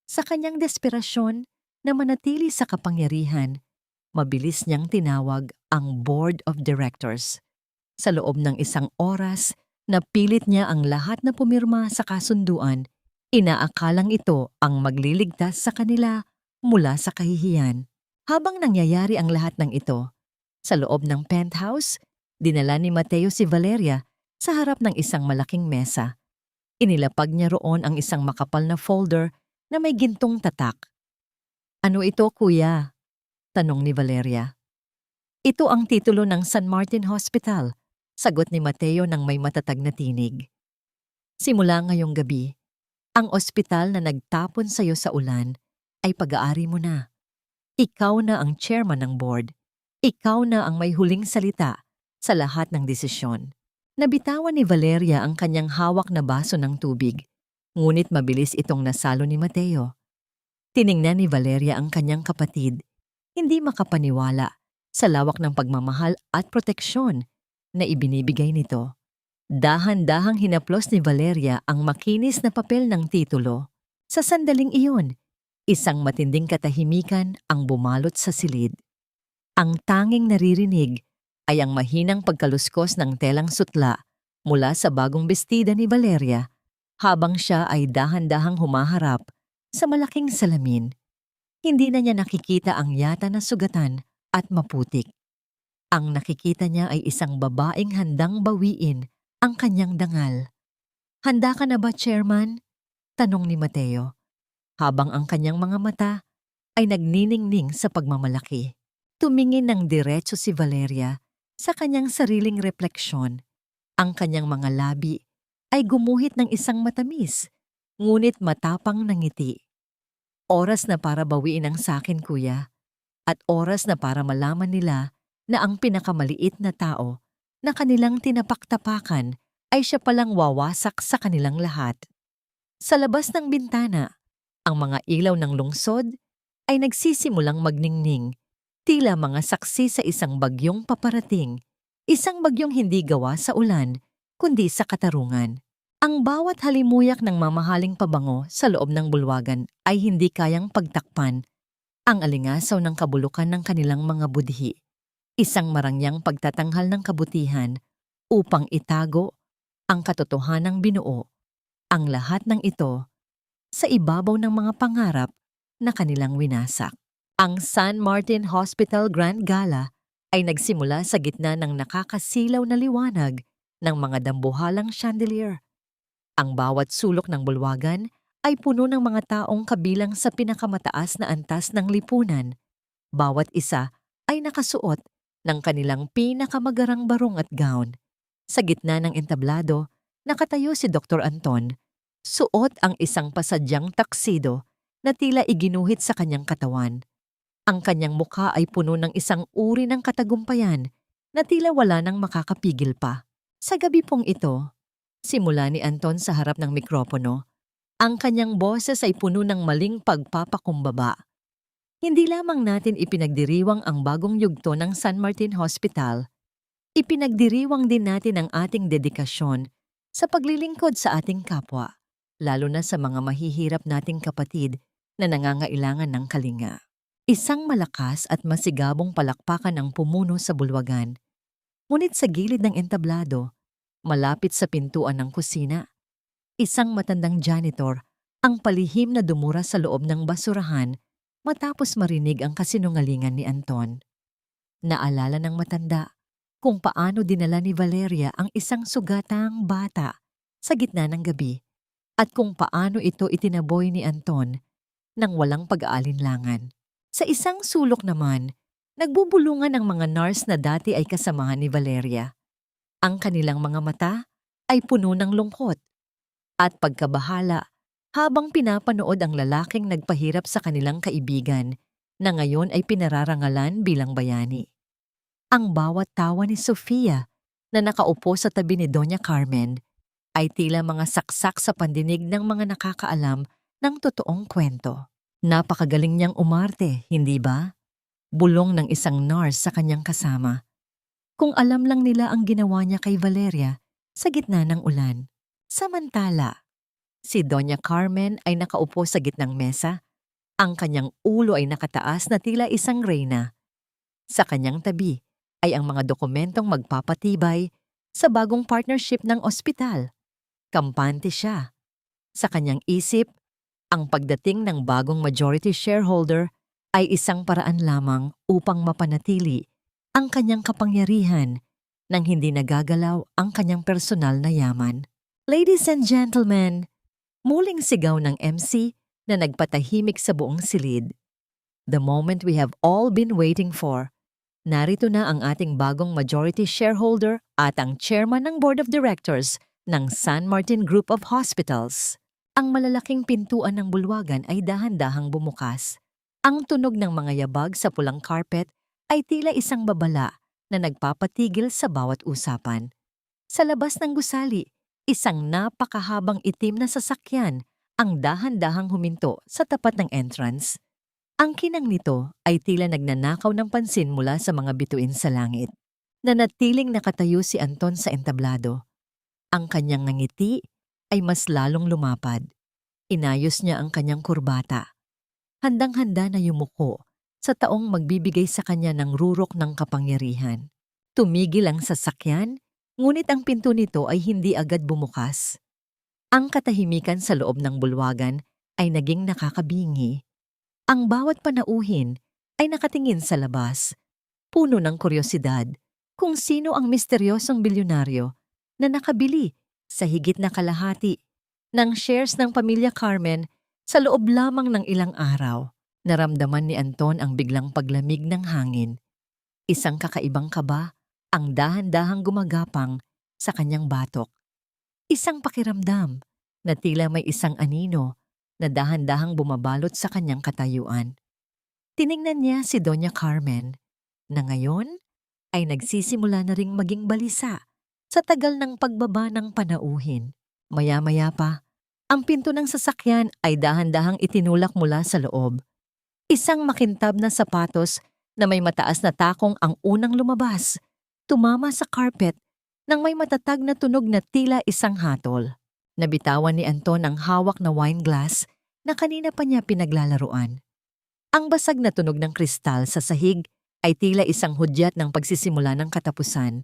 Sa kanyang desperasyon na manatili sa kapangyarihan, mabilis niyang tinawag ang Board of Directors. Sa loob ng isang oras, napilit niya ang lahat na pumirma sa kasunduan. Inaakalang ito ang magliligtas sa kanila mula sa kahihiyan. Habang nangyayari ang lahat ng ito, sa loob ng penthouse, dinala ni Mateo si Valeria sa harap ng isang malaking mesa. Inilapag niya roon ang isang makapal na folder na may gintong tatak. "Ano ito, kuya?" tanong ni Valeria. "Ito ang titulo ng San Martin Hospital," sagot ni Mateo ng may matatag na tinig. "Simula ngayong gabi, ang ospital na nagtapon sa iyo sa ulan ay pag-aari mo na. Ikaw na ang chairman ng board. Ikaw na ang may huling salita sa lahat ng desisyon." Nabitawan ni Valeria ang kanyang hawak na baso ng tubig, ngunit mabilis itong nasalo ni Mateo. Tiningnan ni Valeria ang kanyang kapatid, hindi makapaniwala sa lawak ng pagmamahal at proteksyon na ibinibigay nito. Dahan-dahang hinaplos ni Valeria ang makinis na papel ng titulo. Sa sandaling iyon, isang matinding katahimikan ang bumalot sa silid. Ang tanging naririnig ay ang mahinang pagkaluskos ng telang sutla mula sa bagong bestida ni Valeria habang siya ay dahan-dahang humaharap sa malaking salamin. Hindi na niya nakikita ang yata na sugatan at maputik. Ang nakikita niya ay isang babaeng handang bawiin ang kanyang dangal. "Handa ka na ba, Chairman?" tanong ni Mateo, habang ang kanyang mga mata ay nagniningning sa pagmamalaki. Tumingin ng diretso si Valeria sa kanyang sariling refleksyon. Ang kanyang mga labi ay gumuhit ng isang matamis, ngunit matapang na ngiti. "Oras na para bawiin ang sakin, kuya. At oras na para malaman nila na ang pinakamaliit na tao na kanilang tinapaktapakan ay siya palang wawasak sa kanilang lahat." Sa labas ng bintana, ang mga ilaw ng lungsod ay nagsisimulang magningning, tila mga saksi sa isang bagyong paparating, isang bagyong hindi gawa sa ulan, kundi sa katarungan. Ang bawat halimuyak ng mamahaling pabango sa loob ng bulwagan ay hindi kayang pagtakpan ang alingasaw ng kabulukan ng kanilang mga budhi. Isang marangyang pagtatanghal ng kabutihan upang itago ang katotohanang binuo. Ang lahat ng ito sa ibabaw ng mga pangarap na kanilang winasak. Ang San Martin Hospital Grand Gala ay nagsimula sa gitna ng nakakasilaw na liwanag ng mga dambuhalang chandelier. Ang bawat sulok ng bulwagan ay puno ng mga taong kabilang sa pinakamataas na antas ng lipunan. Bawat isa ay nakasuot ng kanilang pinakamagarang barong at gown. Sa gitna ng entablado, nakatayo si Dr. Anton. Suot ang isang pasadyang taksido na tila iginuhit sa kanyang katawan. Ang kanyang mukha ay puno ng isang uri ng katagumpayan na tila wala nang makakapigil pa. Sa gabi pong ito, simula ni Anton sa harap ng mikropono, ang kanyang boses ay puno ng maling pagpapakumbaba. Hindi lamang natin ipinagdiriwang ang bagong yugto ng San Martin Hospital, ipinagdiriwang din natin ang ating dedikasyon sa paglilingkod sa ating kapwa, lalo na sa mga mahihirap nating kapatid na nangangailangan ng kalinga. Isang malakas at masigabong palakpakan ang pumuno sa bulwagan. Ngunit sa gilid ng entablado, malapit sa pintuan ng kusina, isang matandang janitor ang palihim na dumura sa loob ng basurahan matapos marinig ang kasinungalingan ni Anton. Naalala ng matanda kung paano dinala ni Valeria ang isang sugatang bata sa gitna ng gabi at kung paano ito itinaboy ni Anton nang walang pag-aalinlangan. Sa isang sulok naman, nagbubulungan ang mga nurse na dati ay kasamahan ni Valeria. Ang kanilang mga mata ay puno ng lungkot at pagkabahala habang pinapanood ang lalaking nagpahirap sa kanilang kaibigan na ngayon ay pinararangalan bilang bayani. Ang bawat tawa ni Sofia na nakaupo sa tabi ni Doña Carmen ay tila mga saksak sa pandinig ng mga nakakaalam ng totoong kwento. Napakagaling niyang umarte, hindi ba? Bulong ng isang nurse sa kanyang kasama. Kung alam lang nila ang ginawa niya kay Valeria sa gitna ng ulan. Samantala, si Doña Carmen ay nakaupo sa gitnang mesa. Ang kanyang ulo ay nakataas na tila isang reyna. Sa kanyang tabi ay ang mga dokumentong magpapatibay sa bagong partnership ng ospital. Kampante siya. Sa kanyang isip, ang pagdating ng bagong majority shareholder ay isang paraan lamang upang mapanatili ang kanyang kapangyarihan nang hindi nagagalaw ang kanyang personal na yaman. Ladies and gentlemen, muling sigaw ng MC na nagpatahimik sa buong silid. The moment we have all been waiting for. Narito na ang ating bagong majority shareholder at ang chairman ng board of directors ng San Martin Group of Hospitals. Ang malalaking pintuan ng bulwagan ay dahan-dahang bumukas. Ang tunog ng mga yabag sa pulang carpet ay tila isang babala na nagpapatigil sa bawat usapan. Sa labas ng gusali, isang napakahabang itim na sasakyan ang dahan-dahang huminto sa tapat ng entrance. Ang kinang nito ay tila nagnanakaw ng pansin mula sa mga bituin sa langit. Nanatiling nakatayo si Anton sa entablado. Ang kanyang ngiti ay mas lalong lumapad. Inayos niya ang kanyang kurbata. Handang-handa na yumuko sa taong magbibigay sa kanya ng rurok ng kapangyarihan. Tumigil ang sasakyan, ngunit ang pinto nito ay hindi agad bumukas. Ang katahimikan sa loob ng bulwagan ay naging nakakabingi. Ang bawat panauhin ay nakatingin sa labas, puno ng kuryosidad kung sino ang misteryosong bilyonaryo na nakabili sa higit na kalahati ng shares ng pamilya Carmen sa loob lamang ng ilang araw. Naramdaman ni Anton ang biglang paglamig ng hangin. Isang kakaibang kaba ang dahan-dahang gumagapang sa kanyang batok. Isang pakiramdam na tila may isang anino na dahan-dahang bumabalot sa kanyang katayuan. Tiningnan niya si Doña Carmen na ngayon ay nagsisimula na ring maging balisa sa tagal ng pagbaba ng panauhin. Maya-maya pa, ang pinto ng sasakyan ay dahan-dahang itinulak mula sa loob. Isang makintab na sapatos na may mataas na takong ang unang lumabas, tumama sa carpet nang may matatag na tunog na tila isang hatol. Nabitawan ni Anton ang hawak na wine glass na kanina pa niya pinaglalaruan. Ang basag na tunog ng kristal sa sahig ay tila isang hudyat ng pagsisimula ng katapusan.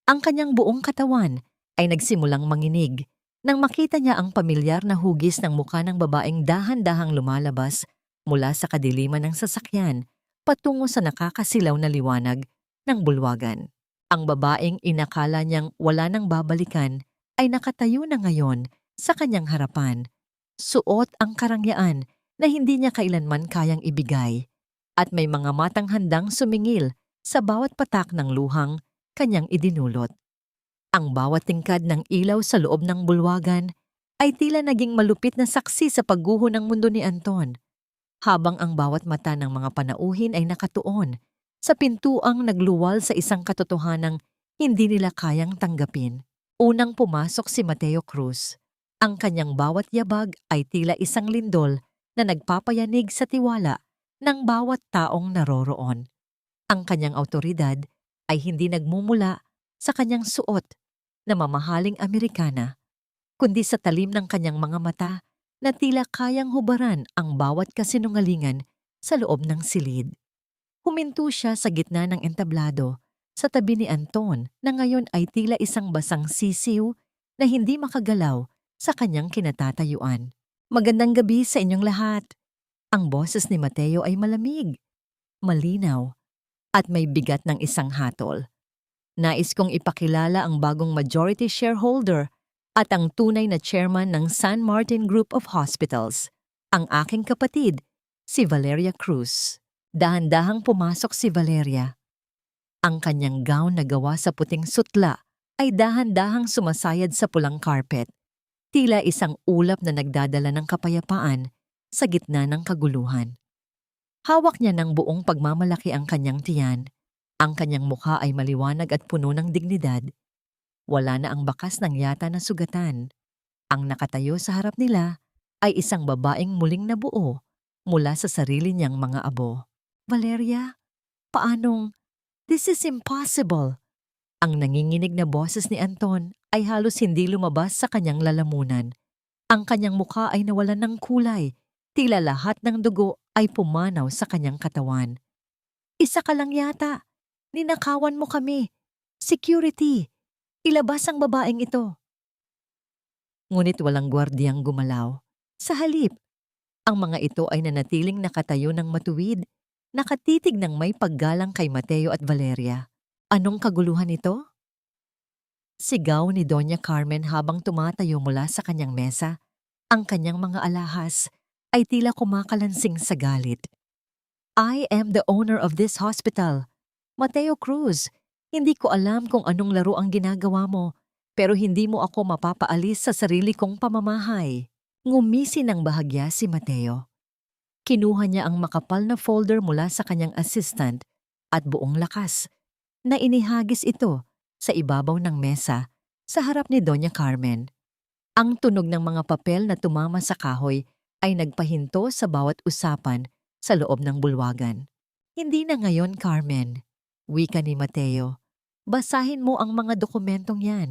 Ang kanyang buong katawan ay nagsimulang manginig nang makita niya ang pamilyar na hugis ng mukha ng babaeng dahan-dahang lumalabas mula sa kadiliman ng sasakyan patungo sa nakakasilaw na liwanag ng bulwagan. Ang babaeng inakala niyang wala nang babalikan ay nakatayo na ngayon sa kanyang harapan. Suot ang karangyaan na hindi niya kailanman kayang ibigay at may mga matang handang sumingil sa bawat patak ng luhang kanyang idinulot. Ang bawat tingkad ng ilaw sa loob ng bulwagan ay tila naging malupit na saksi sa pagguho ng mundo ni Anton, habang ang bawat mata ng mga panauhin ay nakatuon sa pintuang nagluwal sa isang katotohanang hindi nila kayang tanggapin. Unang pumasok si Mateo Cruz. Ang kanyang bawat yabag ay tila isang lindol na nagpapayanig sa tiwala ng bawat taong naroroon. Ang kanyang awtoridad ay hindi nagmumula sa kanyang suot na mamahaling Amerikana, kundi sa talim ng kanyang mga mata na tila kayang hubaran ang bawat kasinungalingan sa loob ng silid. Huminto siya sa gitna ng entablado sa tabi ni Anton na ngayon ay tila isang basang sisiw na hindi makagalaw sa kanyang kinatatayuan. Magandang gabi sa inyong lahat. Ang boses ni Mateo ay malamig, malinaw, at may bigat ng isang hatol. Nais kong ipakilala ang bagong majority shareholder at ang tunay na chairman ng San Martin Group of Hospitals, ang aking kapatid, si Valeria Cruz. Dahan-dahang pumasok si Valeria. Ang kanyang gown na gawa sa puting sutla ay dahan-dahang sumasayad sa pulang carpet, tila isang ulap na nagdadala ng kapayapaan sa gitna ng kaguluhan. Hawak niya ng buong pagmamalaki ang kanyang tiyan, Ang kanyang mukha ay maliwanag at puno ng dignidad. Wala na ang bakas ng yata na sugatan. Ang nakatayo sa harap nila ay isang babaeng muling nabuo mula sa sarili niyang mga abo. Valeria, paanong? This is impossible. Ang nanginginig na boses ni Anton ay halos hindi lumabas sa kanyang lalamunan. Ang kanyang mukha ay nawalan ng kulay. Tila lahat ng dugo ay pumanaw sa kanyang katawan. Isa ka lang yata. Ninakawan mo kami. Security. Ilabas ang babaeng ito. Ngunit walang gwardiyang gumalaw. Sa halip, ang mga ito ay nanatiling nakatayo ng matuwid, nakatitig ng may paggalang kay Mateo at Valeria. Anong kaguluhan ito? Sigaw ni Doña Carmen habang tumatayo mula sa kanyang mesa. Ang kanyang mga alahas ay tila kumakalansing sa galit. I am the owner of this hospital. Mateo Cruz, hindi ko alam kung anong laro ang ginagawa mo, pero hindi mo ako mapapaalis sa sarili kong pamamahay. Ngumisi ng bahagya si Mateo. Kinuha niya ang makapal na folder mula sa kanyang assistant at buong lakas na inihagis ito sa ibabaw ng mesa sa harap ni Doña Carmen. Ang tunog ng mga papel na tumama sa kahoy ay nagpahinto sa bawat usapan sa loob ng bulwagan. Hindi na ngayon, Carmen. Wika ni Mateo. Basahin mo ang mga dokumentong yan.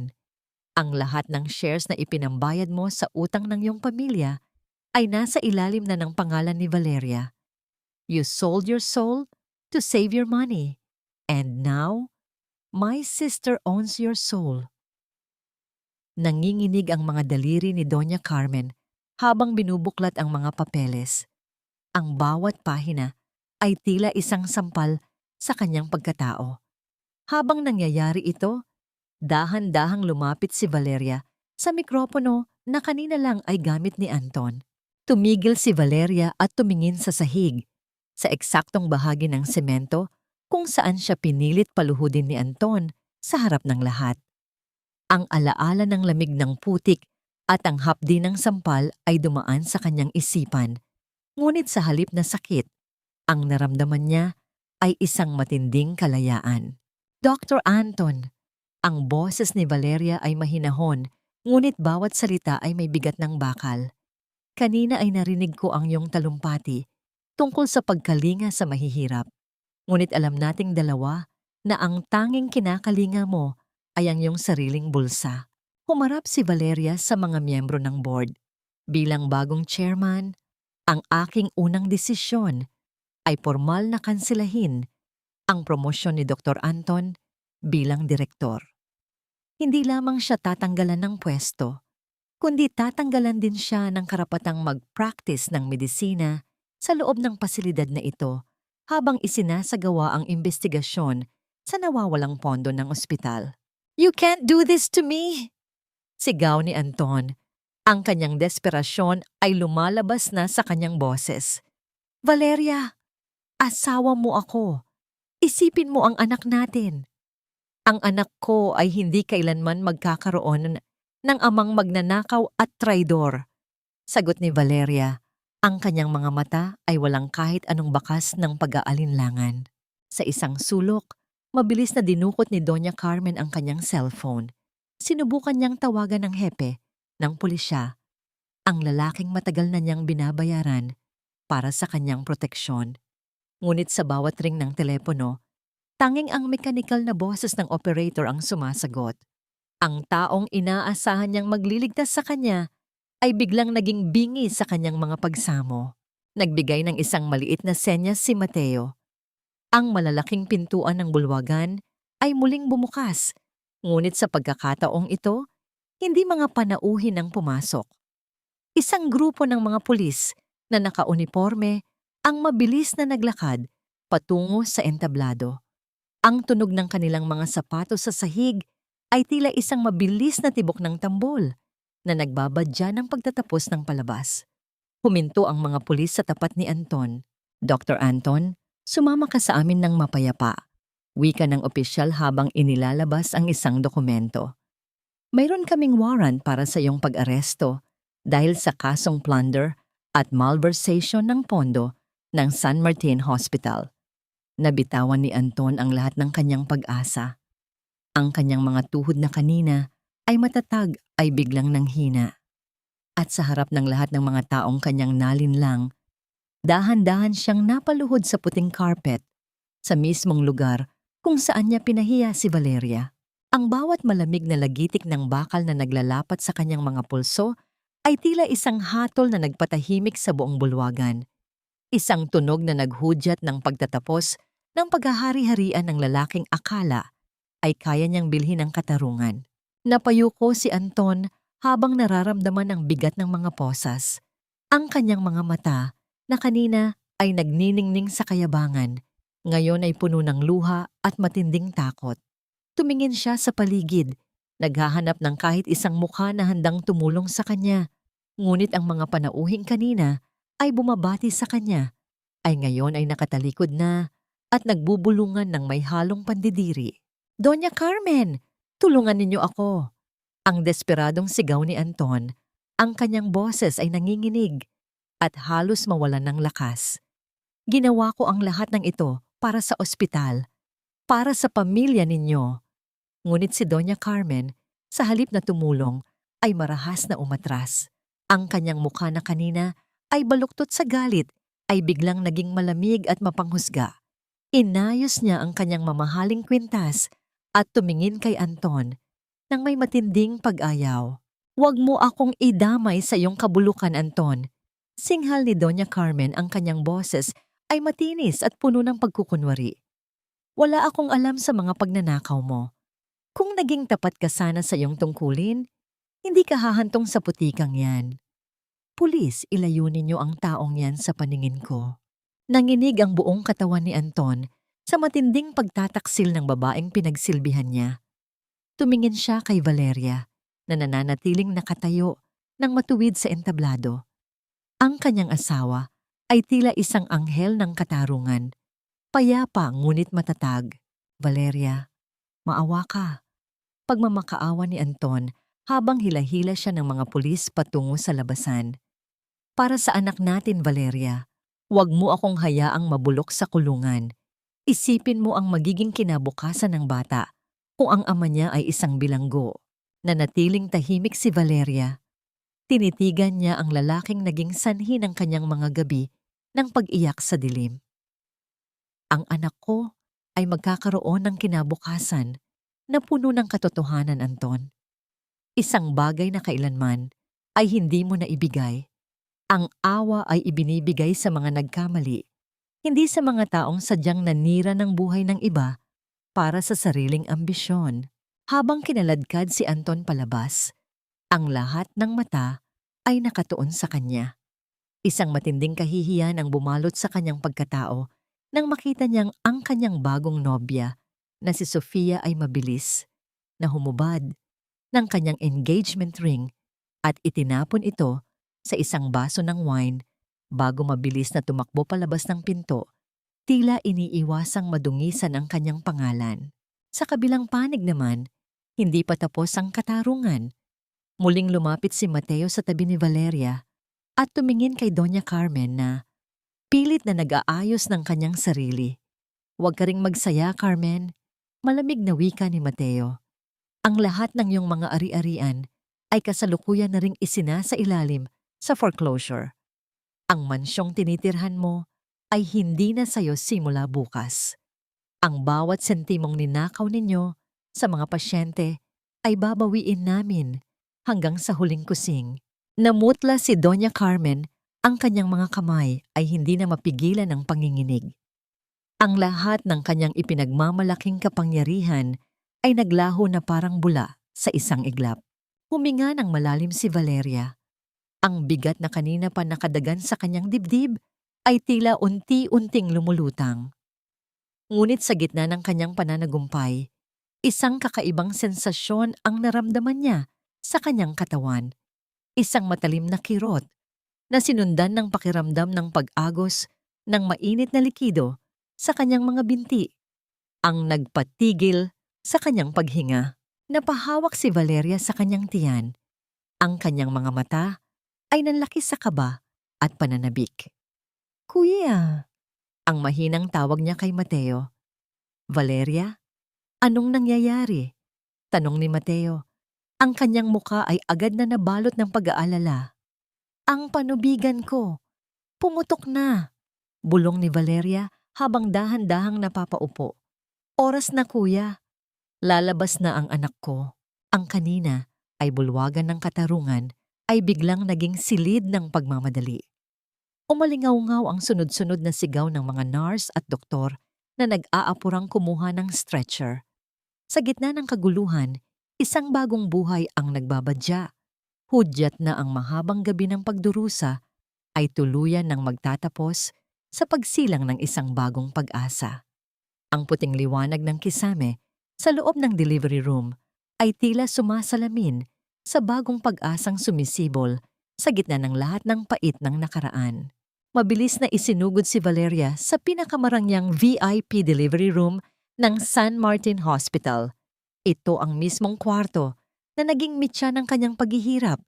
Ang lahat ng shares na ipinambayad mo sa utang ng iyong pamilya ay nasa ilalim na ng pangalan ni Valeria. You sold your soul to save your money. And now, my sister owns your soul. Nanginginig ang mga daliri ni Doña Carmen habang binubuklat ang mga papeles. Ang bawat pahina ay tila isang sampal sa kanyang pagkatao. Habang nangyayari ito, dahan-dahang lumapit si Valeria sa mikropono na kanina lang ay gamit ni Anton. Tumigil si Valeria at tumingin sa sahig, sa eksaktong bahagi ng semento kung saan siya pinilit paluhudin ni Anton sa harap ng lahat. Ang alaala ng lamig ng putik at ang hapdi ng sampal ay dumaan sa kanyang isipan. Ngunit sa halip na sakit, ang naramdaman niya ay isang matinding kalayaan. Dr. Anton, ang boses ni Valeria ay mahinahon, ngunit bawat salita ay may bigat ng bakal. Kanina ay narinig ko ang iyong talumpati tungkol sa pagkalinga sa mahihirap. Ngunit alam nating dalawa na ang tanging kinakalinga mo ay ang iyong sariling bulsa. Humarap si Valeria sa mga miyembro ng board. Bilang bagong chairman, ang aking unang desisyon ay formal na kansilahin ang promosyon ni Dr. Anton bilang direktor. Hindi lamang siya tatanggalan ng pwesto, kundi tatanggalan din siya ng karapatang mag-practice ng medisina sa loob ng pasilidad na ito habang isinasagawa ang investigasyon sa nawawalang pondo ng ospital. You can't do this to me! Sigaw ni Anton. Ang kanyang desperasyon ay lumalabas na sa kanyang boses. Valeria, asawa mo ako. Isipin mo ang anak natin. Ang anak ko ay hindi kailanman magkakaroon ng amang magnanakaw at traidor. Sagot ni Valeria. Ang kanyang mga mata ay walang kahit anong bakas ng pag-aalinlangan. Sa isang sulok, mabilis na dinukot ni Doña Carmen ang kanyang cellphone. Sinubukan niyang tawagan ng hepe, ng pulisya, ang lalaking matagal na niyang binabayaran para sa kanyang proteksyon. Ngunit sa bawat ring ng telepono, tanging ang mekanikal na boses ng operator ang sumasagot. Ang taong inaasahan niyang magliligtas sa kanya ay biglang naging bingi sa kanyang mga pagsamo. Nagbigay ng isang maliit na senyas si Mateo. Ang malalaking pintuan ng bulwagan ay muling bumukas, ngunit sa pagkakataong ito, hindi mga panauhin ang pumasok. Isang grupo ng mga pulis na nakauniporme ang mabilis na naglakad patungo sa entablado. Ang tunog ng kanilang mga sapatos sa sahig ay tila isang mabilis na tibok ng tambol na nagbabadya ng pagtatapos ng palabas. Huminto ang mga pulis sa tapat ni Anton. Dr. Anton, sumama ka sa amin ng mapayapa. Wika ng opisyal habang inilalabas ang isang dokumento. Mayroon kaming warrant para sa iyong pag-aresto dahil sa kasong plunder at malversation ng pondo ng San Martin Hospital. Nabitawan ni Anton ang lahat ng kanyang pag-asa. Ang kanyang mga tuhod na kanina ay matatag ay biglang nanghina. At sa harap ng lahat ng mga taong kanyang nalinlang, dahan-dahan siyang napaluhod sa puting carpet sa mismong lugar kung saan niya pinahiya si Valeria. Ang bawat malamig na lagitik ng bakal na naglalapat sa kanyang mga pulso ay tila isang hatol na nagpatahimik sa buong bulwagan. Isang tunog na naghudyat ng pagtatapos ng paghahari-harian ng lalaking akala ay kaya niyang bilhin ng katarungan. Napayuko si Anton habang nararamdaman ang bigat ng mga posas. Ang kanyang mga mata na kanina ay nagniningning sa kayabangan, ngayon ay puno ng luha at matinding takot. Tumingin siya sa paligid, naghahanap ng kahit isang mukha na handang tumulong sa kanya. Ngunit ang mga panauhing kanina ay bumabati sa kanya, ay ngayon ay nakatalikod na at nagbubulungan ng may halong pandidiri. "Doña Carmen, tulungan ninyo ako!" Ang desperadong sigaw ni Anton, ang kanyang boses ay nanginginig at halos mawalan ng lakas. "Ginawa ko ang lahat ng ito para sa ospital, para sa pamilya ninyo." Ngunit si Doña Carmen, sa halip na tumulong, ay marahas na umatras. Ang kanyang mukha na kanina ay baluktot sa galit, ay biglang naging malamig at mapanghusga. Inayos niya ang kanyang mamahaling kwintas at tumingin kay Anton nang may matinding pag-ayaw. "Huwag mo akong idamay sa iyong kabulukan, Anton." Singhal ni Doña Carmen, ang kanyang boses ay matinis at puno ng pagkukunwari. "Wala akong alam sa mga pagnanakaw mo. Kung naging tapat ka sana sa iyong tungkulin, hindi ka hahantong sa putikang yan. Pulis, ilayo ninyo ang taong yan sa paningin ko." Nanginig ang buong katawan ni Anton sa matinding pagtataksil ng babaeng pinagsilbihan niya. Tumingin siya kay Valeria na nananatiling nakatayo ng matuwid sa entablado. Ang kanyang asawa ay tila isang anghel ng katarungan. Payapa ngunit matatag. "Valeria, maawa ka." Pagmamakaawa ni Anton habang hila-hila siya ng mga pulis patungo sa labasan. "Para sa anak natin, Valeria, huwag mo akong hayaang mabulok sa kulungan. Isipin mo ang magiging kinabukasan ng bata kung ang ama niya ay isang bilanggo." Nanatiling tahimik si Valeria. Tinitigan niya ang lalaking naging sanhi ng kanyang mga gabi ng pag-iyak sa dilim. "Ang anak ko ay magkakaroon ng kinabukasan na puno ng katotohanan, Anton. Isang bagay na kailanman ay hindi mo na ibigay. Ang awa ay ibinibigay sa mga nagkamali, hindi sa mga taong sadyang nanira ng buhay ng iba para sa sariling ambisyon." Habang kinaladkad si Anton palabas, ang lahat ng mata ay nakatuon sa kanya. Isang matinding kahihiyan ang bumalot sa kanyang pagkatao nang makita niyang ang kanyang bagong nobya na si Sofia ay mabilis na humubad ng kanyang engagement ring at itinapon ito sa isang baso ng wine bago mabilis na tumakbo palabas ng pinto, tila iniiwasang madungisan ang kanyang pangalan. Sa kabilang panig naman, hindi pa tapos ang katarungan. Muling lumapit si Mateo sa tabi ni Valeria at tumingin kay Doña Carmen na pilit na nag-aayos ng kanyang sarili. "Huwag ka ring magsaya, Carmen." Malamig na wika ni Mateo. "Ang lahat ng iyong mga ari-arian ay kasalukuyan na ring isinasa ilalim sa foreclosure. Ang mansyong tinitirhan mo ay hindi na sayo simula bukas. Ang bawat sentimong ninakaw ninyo sa mga pasyente ay babawiin namin hanggang sa huling kusing." Namutla si Doña Carmen, ang kanyang mga kamay ay hindi na mapigilan ng panginginig. Ang lahat ng kanyang ipinagmamalaking kapangyarihan ay naglaho na parang bula sa isang iglap. Huminga ng malalim si Valeria. Ang bigat na kanina pa nakadagan sa kanyang dibdib ay tila unti-unting lumulutang. Ngunit sa gitna ng kanyang pananagumpay, isang kakaibang sensasyon ang naramdaman niya sa kanyang katawan. Isang matalim na kirot na sinundan ng pakiramdam ng pag-agos ng mainit na likido sa kanyang mga binti, ang nagpatigil sa kanyang paghinga. Napahawak si Valeria sa kanyang tiyan. Ang kanyang mga mata ay nanlaki sa kaba at pananabik. "Kuya, Ang mahinang tawag niya kay Mateo. "Valeria, anong nangyayari?" Tanong ni Mateo. Ang kanyang muka ay agad na nabalot ng pag-aalala. "Ang panubigan ko, pumutok na," bulong ni Valeria habang dahan-dahang napapaupo. "Oras na kuya, lalabas na ang anak ko." Ang kanina ay bulwagan ng katarungan ay biglang naging silid ng pagmamadali. Umalingaw-ngaw ang sunod-sunod na sigaw ng mga nurse at doktor na nag-aapurang kumuha ng stretcher. Sa gitna ng kaguluhan, isang bagong buhay ang nagbabadya. Hudyat na ang mahabang gabi ng pagdurusa ay tuluyan ng magtatapos sa pagsilang ng isang bagong pag-asa. Ang puting liwanag ng kisame sa loob ng delivery room ay tila sumasalamin sa bagong pag-asang sumisibol sa gitna ng lahat ng pait ng nakaraan. Mabilis na isinugod si Valeria sa pinakamarangyang VIP delivery room ng San Martin Hospital. Ito ang mismong kwarto na naging mitya ng kanyang paghihirap,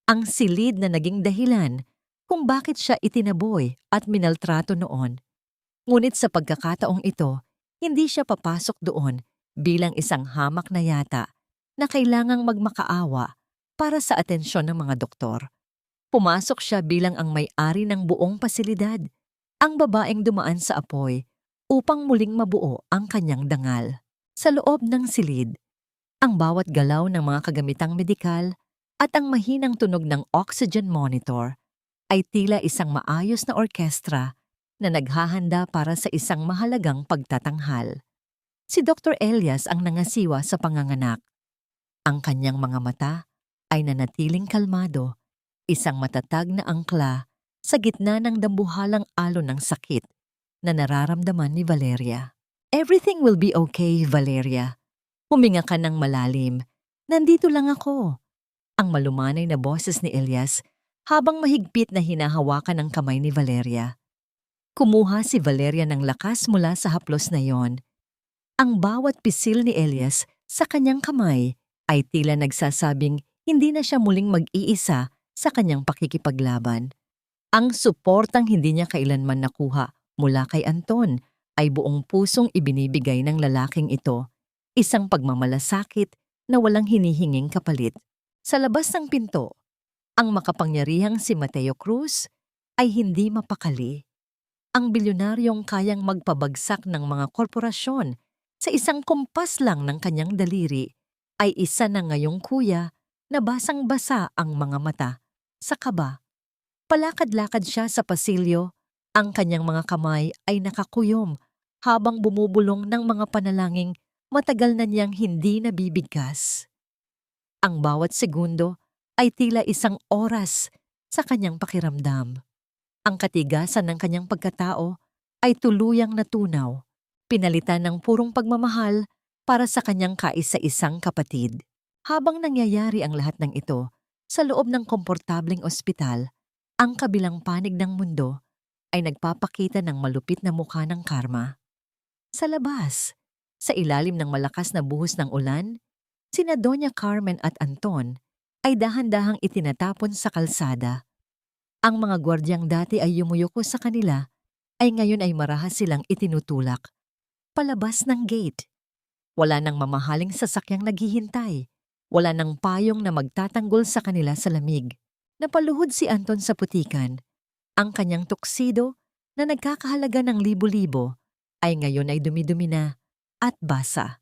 ang silid na naging dahilan kung bakit siya itinaboy at minaltrato noon. Ngunit sa pagkakataong ito, hindi siya papasok doon bilang isang hamak na yata na kailangang magmakaawa para sa atensyon ng mga doktor. Pumasok siya bilang ang may-ari ng buong pasilidad, ang babaeng dumaan sa apoy upang muling mabuo ang kanyang dangal. Sa loob ng silid, ang bawat galaw ng mga kagamitang medikal at ang mahinang tunog ng oxygen monitor ay tila isang maayos na orkestra na naghahanda para sa isang mahalagang pagtatanghal. Si Dr. Elias ang nangasiwa sa panganganak. Ang kanyang mga mata ay nanatiling kalmado, isang matatag na angkla sa gitna ng dambuhalang alon ng sakit na nararamdaman ni Valeria. "Everything will be okay, Valeria. Huminga ka ng malalim. Nandito lang ako." Ang malumanay na boses ni Elias habang mahigpit na hinahawakan ang kamay ni Valeria. Kumuha si Valeria ng lakas mula sa haplos na yon. Ang bawat pisil ni Elias sa kanyang kamay ay tila nagsasabing hindi na siya muling mag-iisa sa kanyang pakikipaglaban. Ang suportang hindi niya kailanman nakuha mula kay Anton ay buong pusong ibinibigay ng lalaking ito, isang pagmamalasakit na walang hinihinging kapalit. Sa labas ng pinto, ang makapangyarihang si Mateo Cruz ay hindi mapakali. Ang bilyonaryong kayang magpabagsak ng mga korporasyon sa isang kumpas lang ng kanyang daliri ay isa na ngayong kuya na basang-basa ang mga mata sa kaba. Palakad-lakad siya sa pasilyo, ang kanyang mga kamay ay nakakuyom habang bumubulong ng mga panalangin matagal na niyang hindi nabibigkas. Ang bawat segundo ay tila isang oras sa kanyang pakiramdam. Ang katigasan ng kanyang pagkatao ay tuluyang natunaw, pinalitan ng purong pagmamahal para sa kanyang kaisa-isang kapatid. Habang nangyayari ang lahat ng ito sa loob ng komportableng ospital, ang kabilang panig ng mundo ay nagpapakita ng malupit na mukha ng karma. Sa labas, sa ilalim ng malakas na buhos ng ulan, sina Doña Carmen at Anton ay dahan-dahang itinatapon sa kalsada. Ang mga gwardyang dati ay yumuyuko sa kanila ay ngayon ay marahas silang itinutulak palabas ng gate. Wala nang mamahaling sasakyang naghihintay. Wala nang payong na magtatanggol sa kanila sa lamig. Napaluhod si Anton sa putikan. Ang kanyang tuksido na nagkakahalaga ng libo-libo ay ngayon ay dumi-dumi na at basa.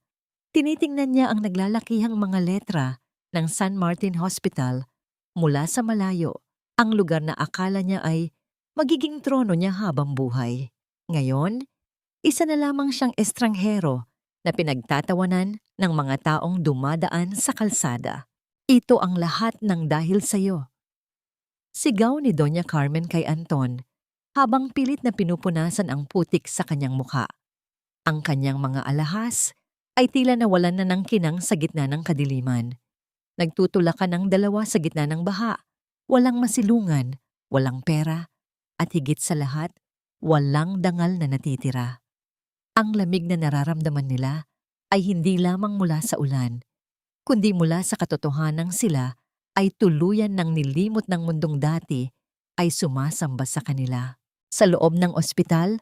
Tinitingnan niya ang naglalakihang mga letra ng San Martin Hospital mula sa malayo, ang lugar na akala niya ay magiging trono niya habang buhay. Ngayon, isa na lamang siyang estranghero na pinagtatawanan ng mga taong dumadaan sa kalsada. "Ito ang lahat ng dahil sa'yo." Sigaw ni Doña Carmen kay Anton habang pilit na pinupunasan ang putik sa kanyang mukha. Ang kanyang mga alahas ay tila nawalan na ng kinang sa gitna ng kadiliman. Nagtutulakan ang dalawa sa gitna ng baha. Walang masilungan, walang pera, at higit sa lahat, walang dangal na natitira. Ang lamig na nararamdaman nila ay hindi lamang mula sa ulan, kundi mula sa katotohanang sila ay tuluyan ng nilimot ng mundong dati ay sumasamba sa kanila. Sa loob ng ospital,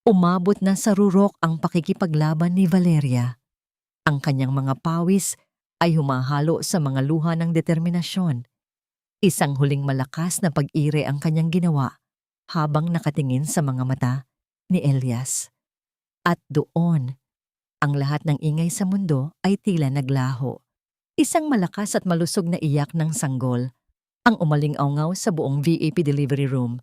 Umabot na sa rurok ang pakikipaglaban ni Valeria. Ang kanyang mga pawis ay humahalo sa mga luha ng determinasyon. Isang huling malakas na pag-ire ang kanyang ginawa habang nakatingin sa mga mata ni Elias. At doon, ang lahat ng ingay sa mundo ay tila naglaho. Isang malakas at malusog na iyak ng sanggol ang umaling-awngaw sa buong VIP delivery room.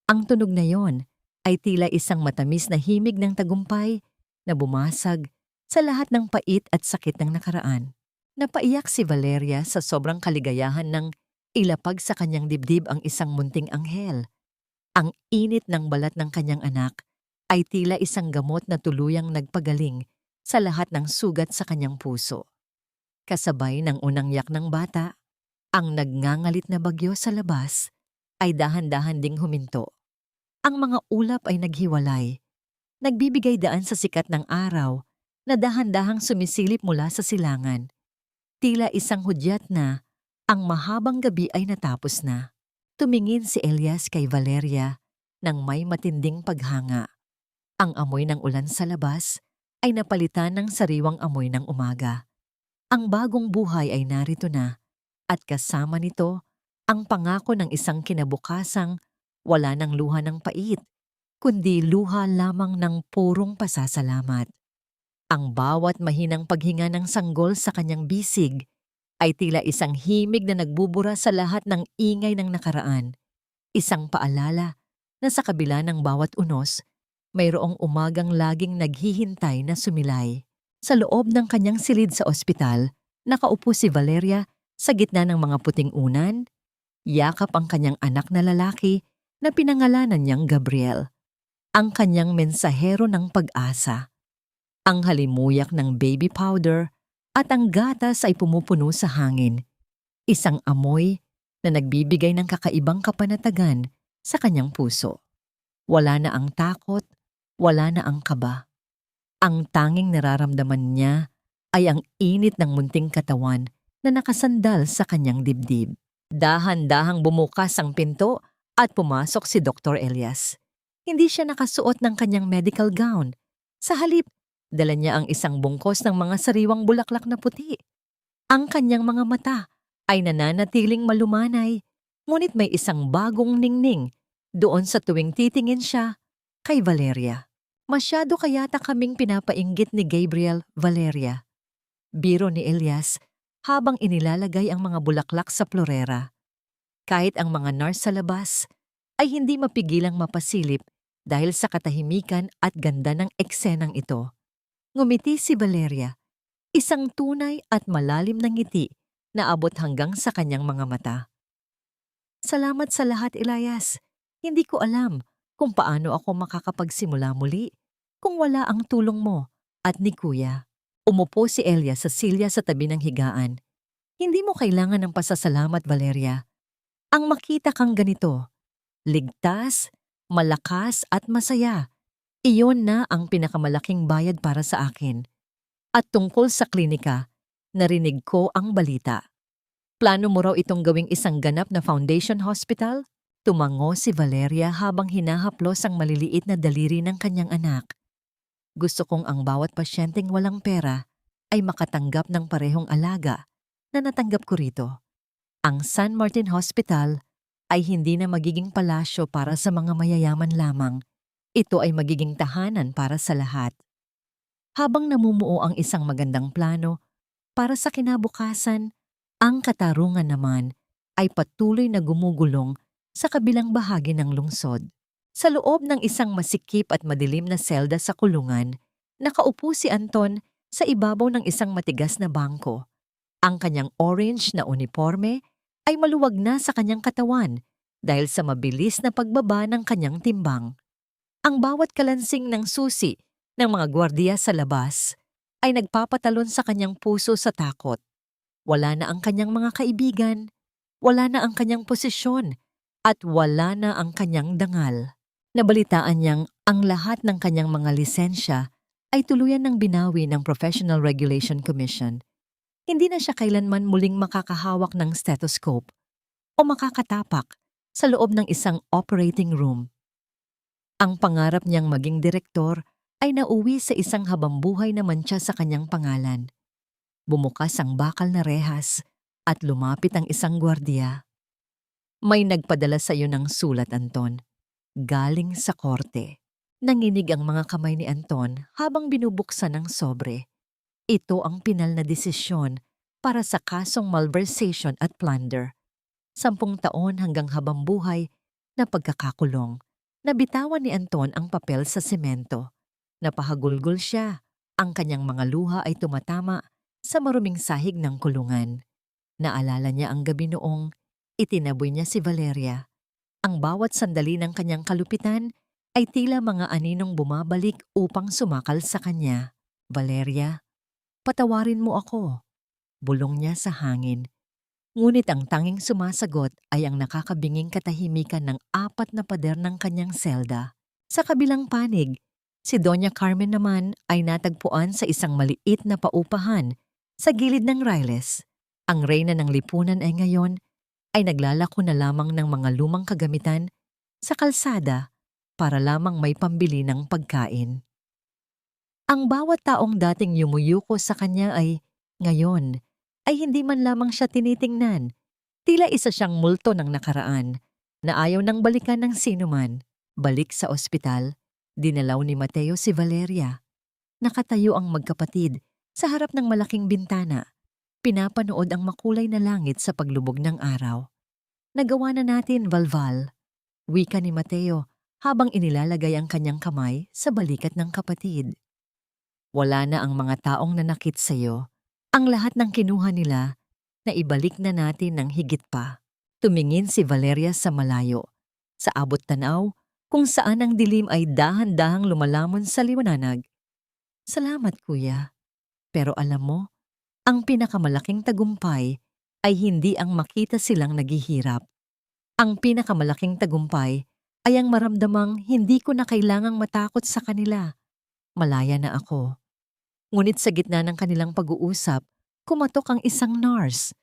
Ang tunog na yon ay tila isang matamis na himig ng tagumpay na bumasag sa lahat ng pait at sakit ng nakaraan. Napaiyak si Valeria sa sobrang kaligayahan ng ilapag sa kanyang dibdib ang isang munting anghel. Ang init ng balat ng kanyang anak ay tila isang gamot na tuluyang nagpagaling sa lahat ng sugat sa kanyang puso. Kasabay ng unang yak ng bata, ang nagngangalit na bagyo sa labas ay dahan-dahan ding huminto. Ang mga ulap ay naghiwalay, nagbibigay daan sa sikat ng araw na dahan-dahang sumisilip mula sa silangan. Tila isang hudyat na ang mahabang gabi ay natapos na. Tumingin si Elias kay Valeria nang may matinding paghanga. Ang amoy ng ulan sa labas ay napalitan ng sariwang amoy ng umaga. Ang bagong buhay ay narito na at kasama nito ang pangako ng isang kinabukasang wala ng luha ng pait, kundi luha lamang ng purong pasasalamat. Ang bawat mahinang paghinga ng sanggol sa kanyang bisig ay tila isang himig na nagbubura sa lahat ng ingay ng nakaraan. Isang paalala na sa kabila ng bawat unos, mayroong umagang laging naghihintay na sumilay. Sa loob ng kanyang silid sa ospital, nakaupo si Valeria sa gitna ng mga puting unan, yakap ang kanyang anak na lalaki na pinangalanan niyang Gabriel, ang kanyang mensahero ng pag-asa. Ang halimuyak ng baby powder at ang gatas ay pumupuno sa hangin, isang amoy na nagbibigay ng kakaibang kapanatagan sa kanyang puso. Wala na ang takot, wala na ang kaba. Ang tanging nararamdaman niya ay ang init ng munting katawan na nakasandal sa kanyang dibdib. Dahan-dahang bumukas ang pinto at pumasok si Dr. Elias. Hindi siya nakasuot ng kanyang medical gown. Sa halip, dala niya ang isang bungkos ng mga sariwang bulaklak na puti. Ang kanyang mga mata ay nananatiling malumanay, ngunit may isang bagong ningning doon sa tuwing titingin siya kay Valeria. Masyado kayata kaming pinapainggit ni Gabriel, Valeria. Biro ni Elias habang inilalagay ang mga bulaklak sa florera. Kahit ang mga nurse sa labas ay hindi mapigilang mapasilip dahil sa katahimikan at ganda ng eksenang ito. Ngumiti si Valeria, isang tunay at malalim na ngiti na abot hanggang sa kanyang mga mata. Salamat sa lahat, Elias. Hindi ko alam kung paano ako makakapagsimula muli kung wala ang tulong mo at ni Kuya. Umupo si Elias sa silya sa tabi ng higaan. Hindi mo kailangan ng pasasalamat, Valeria. Ang makita kang ganito, ligtas, malakas at masaya, iyon na ang pinakamalaking bayad para sa akin. At tungkol sa klinika, narinig ko ang balita. Plano mo raw itong gawing isang ganap na foundation hospital? Tumango si Valeria habang hinahaplos ang maliliit na daliri ng kanyang anak. Gusto kong ang bawat pasyenteng walang pera ay makatanggap ng parehong alaga na natanggap ko rito. Ang San Martin Hospital ay hindi na magiging palasyo para sa mga mayayaman lamang. Ito ay magiging tahanan para sa lahat. Habang namumuo ang isang magandang plano para sa kinabukasan, ang katarungan naman ay patuloy na gumugulong sa kabilang bahagi ng lungsod. Sa loob ng isang masikip at madilim na selda sa kulungan, nakaupo si Anton sa ibabaw ng isang matigas na bangko. Ang kanyang orange na uniforme ay maluwag na sa kanyang katawan dahil sa mabilis na pagbaba ng kanyang timbang. Ang bawat kalansing ng susi ng mga gwardiya sa labas ay nagpapatalon sa kanyang puso sa takot. Wala na ang kanyang mga kaibigan, wala na ang kanyang posisyon, at wala na ang kanyang dangal. Nabalitaan niyang ang lahat ng kanyang mga lisensya ay tuluyan ng binawi ng Professional Regulation Commission. Hindi na siya kailanman muling makakahawak ng stethoscope o makakatapak sa loob ng isang operating room. Ang pangarap niyang maging direktor ay nauwi sa isang habambuhay na mantsa sa kanyang pangalan. Bumukas ang bakal na rehas at lumapit ang isang gwardiya. May nagpadala sa iyo ng sulat, Anton. Galing sa korte. Nanginig ang mga kamay ni Anton habang binubuksan ang sobre. Ito ang pinal na desisyon para sa kasong malversation at plunder. 10 taon hanggang habambuhay na pagkakakulong. Nabitawan ni Anton ang papel sa semento. Napahagulgol siya. Ang kanyang mga luha ay tumatama sa maruming sahig ng kulungan. Naalala niya ang gabi noong itinaboy niya si Valeria. Ang bawat sandali ng kanyang kalupitan ay tila mga aninong bumabalik upang sumakal sa kanya. Valeria, patawarin mo ako. Bulong niya sa hangin. Ngunit ang tanging sumasagot ay ang nakakabinging katahimikan ng 4 na pader ng kanyang selda. Sa kabilang panig, si Doña Carmen naman ay natagpuan sa isang maliit na paupahan sa gilid ng Riles. Ang reyna ng lipunan ay ngayon ay naglalako na lamang ng mga lumang kagamitan sa kalsada para lamang may pambili ng pagkain. Ang bawat taong dating yumuyuko sa kanya ay, ngayon, ay hindi man lamang siya tinitingnan. Tila isa siyang multo ng nakaraan na ayaw nang balikan ng sinuman. Balik sa ospital, dinalaw ni Mateo si Valeria. Nakatayo ang magkapatid sa harap ng malaking bintana. Pinapanood ang makulay na langit sa paglubog ng araw. Nagawa na natin, Valval. Wika ni Mateo habang inilalagay ang kanyang kamay sa balikat ng kapatid. Wala na ang mga taong nanakit sa iyo. Ang lahat ng kinuha nila na ibalik na natin ng higit pa. Tumingin si Valeria sa malayo. Sa abot tanaw, kung saan ang dilim ay dahan-dahang lumalamon sa liwanag. Salamat, kuya. Pero alam mo, ang pinakamalaking tagumpay ay hindi ang makita silang naghihirap. Ang pinakamalaking tagumpay ay ang maramdamang hindi ko na kailangang matakot sa kanila. Malaya na ako. Ngunit sa gitna ng kanilang pag-uusap, kumatok ang isang nurse.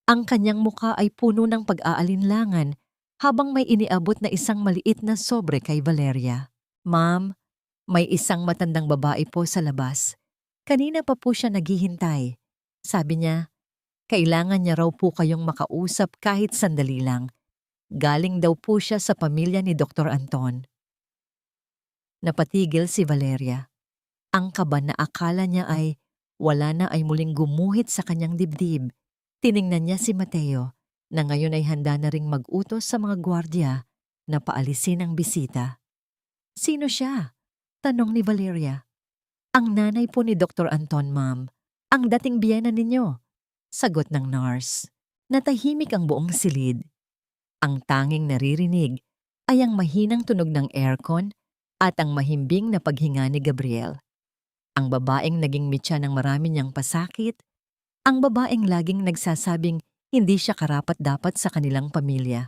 Ang kanyang muka ay puno ng pag-aalinlangan habang may iniabot na isang maliit na sobre kay Valeria. Ma'am, may isang matandang babae po sa labas. Kanina pa po siya naghihintay. Sabi niya, kailangan niya raw po kayong makausap kahit sandali lang. Galing daw po siya sa pamilya ni Dr. Anton. Napatigil si Valeria. Ang kaba na akala niya ay wala na ay muling gumuhit sa kanyang dibdib. Tiningnan niya si Mateo na ngayon ay handa na ring mag-utos sa mga gwardya na paalisin ang bisita. Sino siya? Tanong ni Valeria. Ang nanay po ni Dr. Anton, ma'am. Ang dating biyena ninyo. Sagot ng nurse. Natahimik ang buong silid. Ang tanging naririnig ay ang mahinang tunog ng aircon at ang mahimbing na paghinga ni Gabriel. Ang babaeng naging mitya ng marami niyang pasakit, ang babaeng laging nagsasabing hindi siya karapat-dapat sa kanilang pamilya,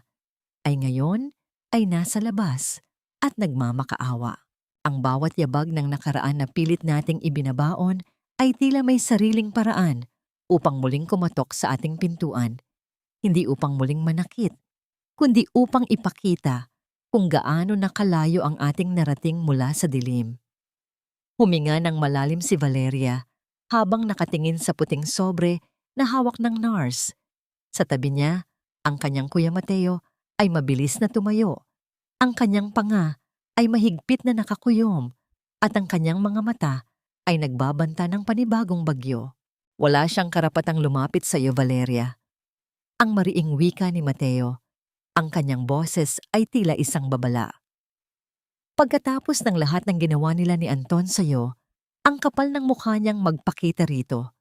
ay ngayon ay nasa labas at nagmamakaawa. Ang bawat yabag ng nakaraan na pilit nating ibinabaon ay tila may sariling paraan upang muling kumatok sa ating pintuan, hindi upang muling manakit, kundi upang ipakita kung gaano nakalayo ang ating narating mula sa dilim. Huminga ng malalim si Valeria habang nakatingin sa puting sobre na hawak ng nurse. Sa tabi niya, ang kanyang Kuya Mateo ay mabilis na tumayo. Ang kanyang panga ay mahigpit na nakakuyom at ang kanyang mga mata ay nagbabanta ng panibagong bagyo. Wala siyang karapatang lumapit sa iyo, Valeria. Ang mariing wika ni Mateo. Ang kanyang boses ay tila isang babala. Pagkatapos ng lahat ng ginawa nila ni Anton sa iyo, ang kapal ng mukha niyang magpakita rito.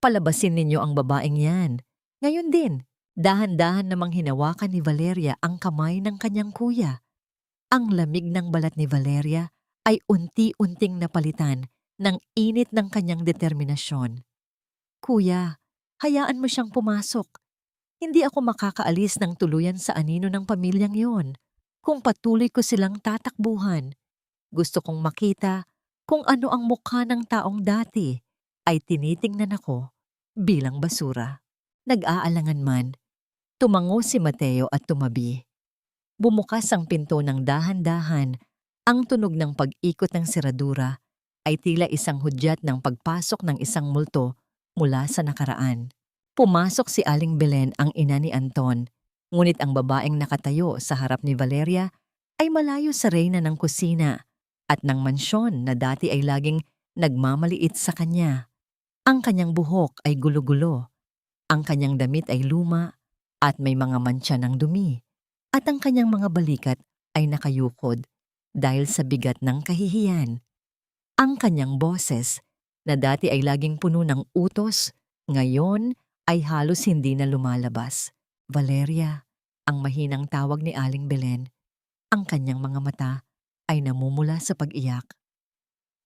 Palabasin ninyo ang babaeng yan. Ngayon din, dahan-dahan namang hinawakan ni Valeria ang kamay ng kanyang kuya. Ang lamig ng balat ni Valeria ay unti-unting napalitan ng init ng kanyang determinasyon. Kuya, hayaan mo siyang pumasok. Hindi ako makakaalis ng tuluyan sa anino ng pamilyang yon kung patuloy ko silang tatakbuhan. Gusto kong makita kung ano ang mukha ng taong dati ay tinitingnan ako bilang basura. Nag-aalangan man, tumango si Mateo at tumabi. Bumukas ang pinto ng dahan-dahan Ang tunog ng pag-ikot ng seradura ay tila isang hudyat ng pagpasok ng isang multo mula sa nakaraan. Pumasok si Aling Belen, ang ina ni Anton, ngunit ang babaeng nakatayo sa harap ni Valeria ay malayo sa reyna ng kusina at ng mansyon na dati ay laging nagmamaliit sa kanya. Ang kanyang buhok ay gulo-gulo, ang kanyang damit ay luma at may mga mantsa ng dumi, at ang kanyang mga balikat ay nakayukod dahil sa bigat ng kahihiyan. Ang kanyang boses, na dati ay laging puno ng utos, ngayon ay halos hindi na lumalabas. Valeria, ang mahinang tawag ni Aling Belen. Ang kanyang mga mata ay namumula sa pag-iyak.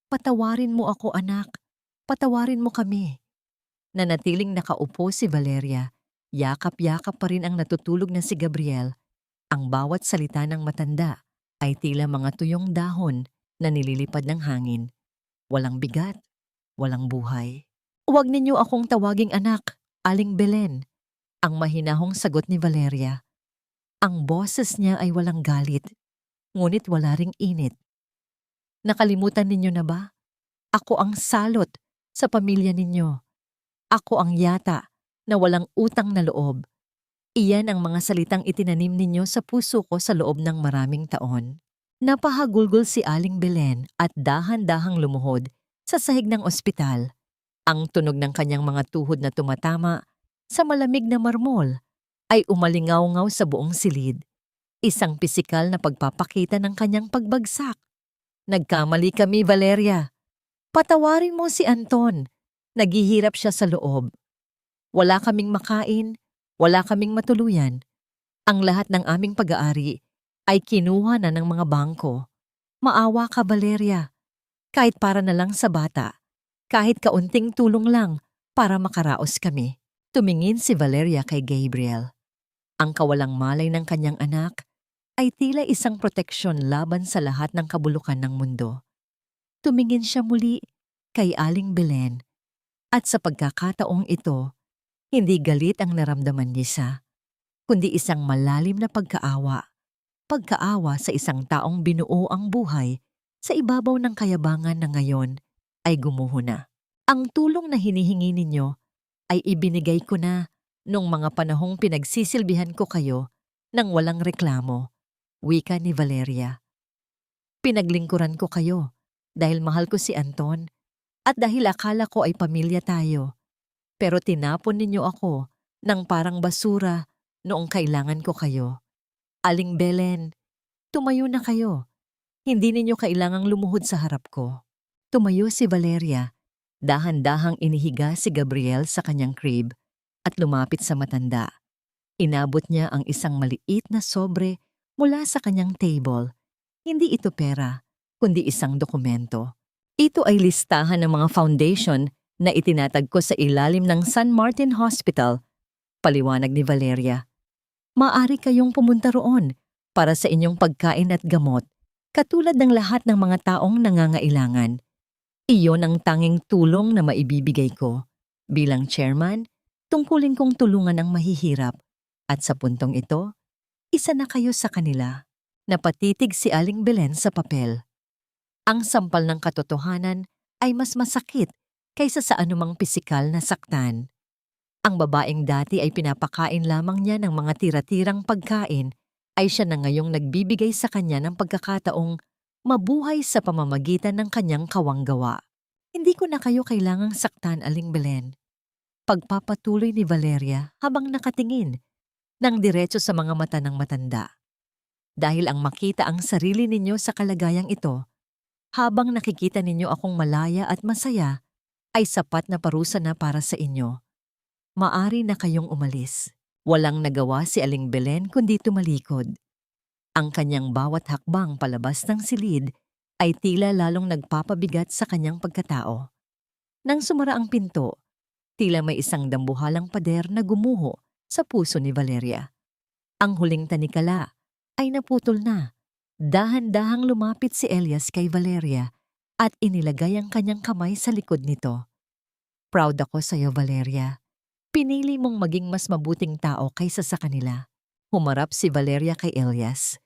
Patawarin mo ako, anak. Patawarin mo kami. Nanatiling nakaupo si Valeria. Yakap-yakap pa rin ang natutulog na si Gabriel. Ang bawat salita ng matanda ay tila mga tuyong dahon na nililipad ng hangin. Walang bigat, walang buhay. Huwag ninyo akong tawaging anak, Aling Belen. Ang mahinahong sagot ni Valeria. Ang boses niya ay walang galit, ngunit wala ring init. Nakalimutan ninyo na ba? Ako ang salot sa pamilya ninyo. Ako ang yata na walang utang na loob. Iyan ang mga salitang itinanim ninyo sa puso ko sa loob ng maraming taon. Napahagulgol si Aling Belen at dahan-dahang lumuhod sa sahig ng ospital. Ang tunog ng kanyang mga tuhod na tumatama sa malamig na marmol ay umalingaw-ngaw sa buong silid. Isang pisikal na pagpapakita ng kanyang pagbagsak. Nagkamali kami, Valeria. Patawarin mo si Anton. Naghihirap siya sa loob. Wala kaming makain, wala kaming matuluyan. Ang lahat ng aming pag-aari ay kinuha na ng mga bangko. Maawa ka, Valeria. Kahit para na lang sa bata. Kahit kaunting tulong lang para makaraos kami. Tumingin si Valeria kay Gabriel. Ang kawalang malay ng kanyang anak ay tila isang proteksyon laban sa lahat ng kabulukan ng mundo. Tumingin siya muli kay Aling Belen. At sa pagkakataong ito, hindi galit ang naramdaman niya, kundi isang malalim na pagkaawa. Pagkaawa sa isang taong binuo ang buhay sa ibabaw ng kayabangan na ngayon ay gumuho na. Ang tulong na hinihingi ninyo ay ibinigay ko na nung mga panahong pinagsisilbihan ko kayo nang walang reklamo, wika ni Valeria. Pinaglingkuran ko kayo dahil mahal ko si Anton at dahil akala ko ay pamilya tayo. Pero tinapon ninyo ako ng parang basura noong kailangan ko kayo. Aling Belen, tumayo na kayo. Hindi ninyo kailangang lumuhod sa harap ko. Tumayo si Valeria. Dahan-dahang inihiga si Gabriel sa kanyang crib at lumapit sa matanda. Inabot niya ang isang maliit na sobre mula sa kanyang table. Hindi ito pera, kundi isang dokumento. Ito ay listahan ng mga foundation na itinatag ko sa ilalim ng San Martin Hospital, paliwanag ni Valeria. Maaari kayong pumunta roon para sa inyong pagkain at gamot, katulad ng lahat ng mga taong nangangailangan. Iyon ang tanging tulong na maibibigay ko. Bilang chairman, tungkulin kong tulungan ang mahihirap. At sa puntong ito, isa na kayo sa kanila. Napatitig si Aling Belen sa papel. Ang sampal ng katotohanan ay mas masakit kaysa sa anumang pisikal na saktan. Ang babaeng dati ay pinapakain lamang niya ng mga tira-tirang pagkain ay siya na ngayong nagbibigay sa kanya ng pagkakataong mabuhay sa pamamagitan ng kanyang kawanggawa. Hindi ko na kayo kailangang saktan, Aling Belen. Pagpapatuloy ni Valeria habang nakatingin ng diretso sa mga mata ng matanda. Dahil ang makita ang sarili ninyo sa kalagayang ito, habang nakikita ninyo akong malaya at masaya, ay sapat na parusa na para sa inyo. Maari na kayong umalis. Walang nagawa si Aling Belen kundi tumalikod. Ang kanyang bawat hakbang palabas ng silid ay tila lalong nagpapabigat sa kanyang pagkatao. Nang sumara ang pinto, tila may isang dambuhalang pader na gumuho sa puso ni Valeria. Ang huling tanikala ay naputol na. Dahan-dahang lumapit si Elias kay Valeria at inilagay ang kanyang kamay sa likod nito. Proud ako sa iyo, Valeria. Pinili mong maging mas mabuting tao kaysa sa kanila. Humarap si Valeria kay Elias.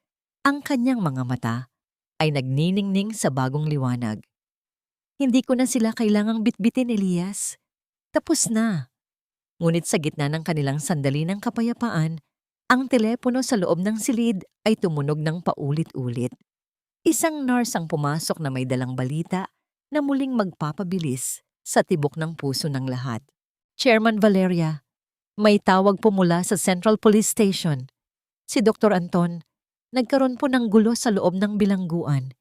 Ang kanyang mga mata ay nagniningning sa bagong liwanag. Hindi ko na sila kailangang bitbitin, Elias. Tapos na. Ngunit sa gitna ng kanilang sandali ng kapayapaan, ang telepono sa loob ng silid ay tumunog ng paulit-ulit. Isang nurse ang pumasok na may dalang balita na muling magpapabilis sa tibok ng puso ng lahat. Chairman Valeria, may tawag po mula sa Central Police Station. Si Dr. Anton, nagkaroon po ng gulo sa loob ng bilangguan.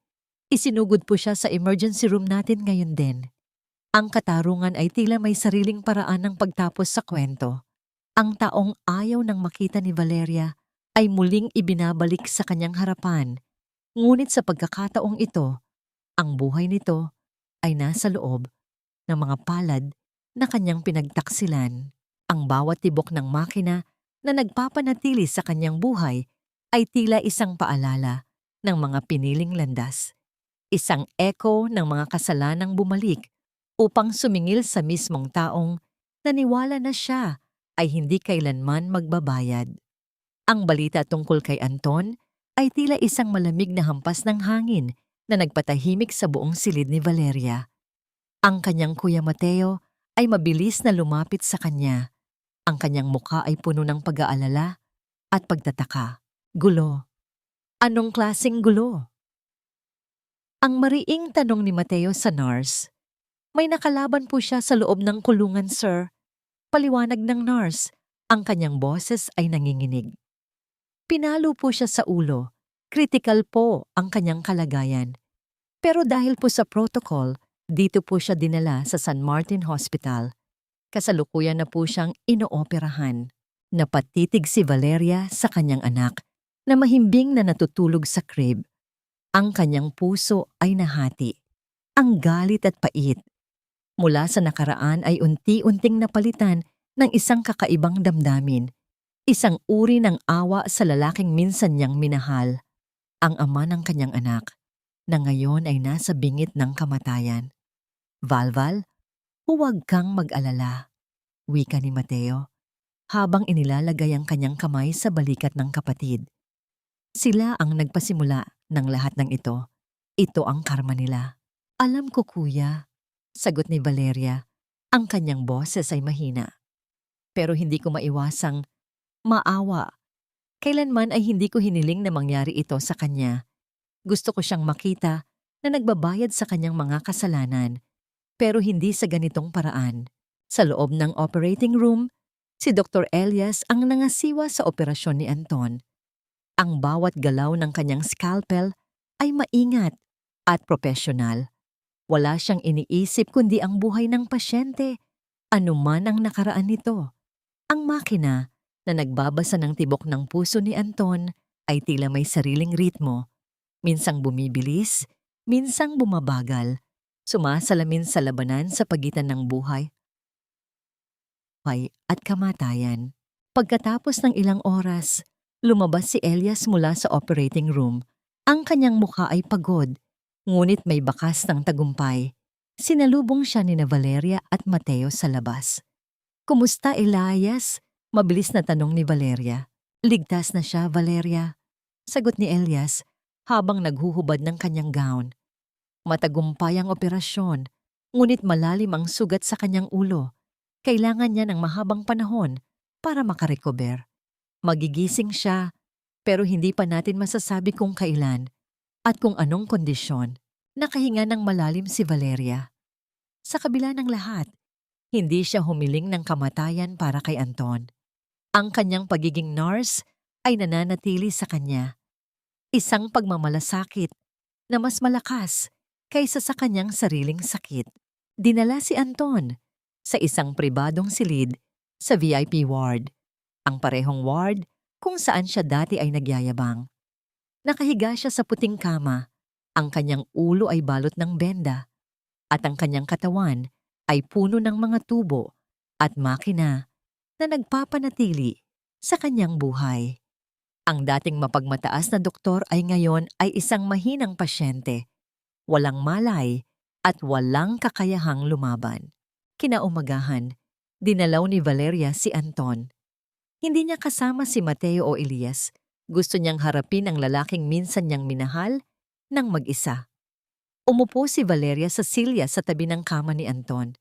Isinugod po siya sa emergency room natin ngayon din. Ang katarungan ay tila may sariling paraan ng pagtapos sa kwento. Ang taong ayaw nang makita ni Valeria ay muling ibinabalik sa kanyang harapan. Ngunit sa pagkakataong ito, ang buhay nito ay nasa loob ng mga palad na kanyang pinagtaksilan. Ang bawat tibok ng makina na nagpapanatili sa kanyang buhay ay tila isang paalala ng mga piniling landas. Isang echo ng mga kasalanang bumalik upang sumingil sa mismong taong naniwala na siya ay hindi kailanman magbabayad. Ang balita tungkol kay Anton ay tila isang malamig na hampas ng hangin na nagpatahimik sa buong silid ni Valeria. Ang kanyang kuya Mateo ay mabilis na lumapit sa kanya. Ang kanyang mukha ay puno ng pag-aalala at pagtataka. Gulo. Anong klaseng gulo? Ang mariing tanong ni Mateo sa nurse. May nakalaban po siya sa loob ng kulungan, sir. Paliwanag ng nurse. Ang kanyang boses ay nanginginig. Pinalo po siya sa ulo. Critical po ang kanyang kalagayan. Pero dahil po sa protocol, dito po siya dinala sa San Martin Hospital. Kasalukuyan na po siyang inooperahan. Napatitig si Valeria sa kanyang anak na mahimbing na natutulog sa crib. Ang kanyang puso ay nahati. Ang galit at pait mula sa nakaraan ay unti-unting napalitan ng isang kakaibang damdamin. Isang uri ng awa sa lalaking minsan niyang minahal. Ang ama ng kanyang anak na ngayon ay nasa bingit ng kamatayan. Valval, huwag kang mag-alala, wika ni Mateo, habang inilalagay ang kanyang kamay sa balikat ng kapatid. Sila ang nagpasimula ng lahat ng ito. Ito ang karma nila. Alam ko, kuya, sagot ni Valeria. Ang kanyang boses ay mahina. Pero hindi ko maiwasang maawa. Kailanman ay hindi ko hiniling na mangyari ito sa kanya. Gusto ko siyang makita na nagbabayad sa kanyang mga kasalanan, pero hindi sa ganitong paraan. Sa loob ng operating room, si Dr. Elias ang nangasiwa sa operasyon ni Anton. Ang bawat galaw ng kanyang scalpel ay maingat at profesional. Wala siyang iniisip kundi ang buhay ng pasyente, anuman ang nakaraan nito. Ang makina na nagbabasa ng tibok ng puso ni Anton ay tila may sariling ritmo. Minsang bumibilis, minsang bumabagal, sumasalamin sa labanan sa pagitan ng buhay at kamatayan. Pagkatapos ng ilang oras, lumabas si Elias mula sa operating room. Ang kanyang mukha ay pagod, ngunit may bakas ng tagumpay. Sinalubong siya ni Valeria at Mateo sa labas. Kumusta, Elias? Mabilis na tanong ni Valeria. Ligtas na siya, Valeria, sagot ni Elias habang naghuhubad ng kanyang gown. Matagumpay ang operasyon, ngunit malalim ang sugat sa kanyang ulo. Kailangan niya ng mahabang panahon para makarecover. Magigising siya, pero hindi pa natin masasabi kung kailan at kung anong kondisyon. Nakahinga ng malalim si Valeria. Sa kabila ng lahat, hindi siya humiling ng kamatayan para kay Anton. Ang kanyang pagiging nurse ay nananatili sa kanya. Isang pagmamalasakit na mas malakas kaysa sa kanyang sariling sakit. Dinala si Anton sa isang pribadong silid sa VIP ward, ang parehong ward kung saan siya dati ay nagyayabang. Nakahiga siya sa puting kama, ang kanyang ulo ay balot ng benda, at ang kanyang katawan ay puno ng mga tubo at makina na nagpapanatili sa kanyang buhay. Ang dating mapagmataas na doktor ay ngayon ay isang mahinang pasyente, walang malay at walang kakayahang lumaban. Kinaumagahan, dinalaw ni Valeria si Anton. Hindi niya kasama si Mateo o Elias. Gusto niyang harapin ang lalaking minsan niyang minahal ng mag-isa. Umupo si Valeria sa silya sa tabi ng kama ni Anton.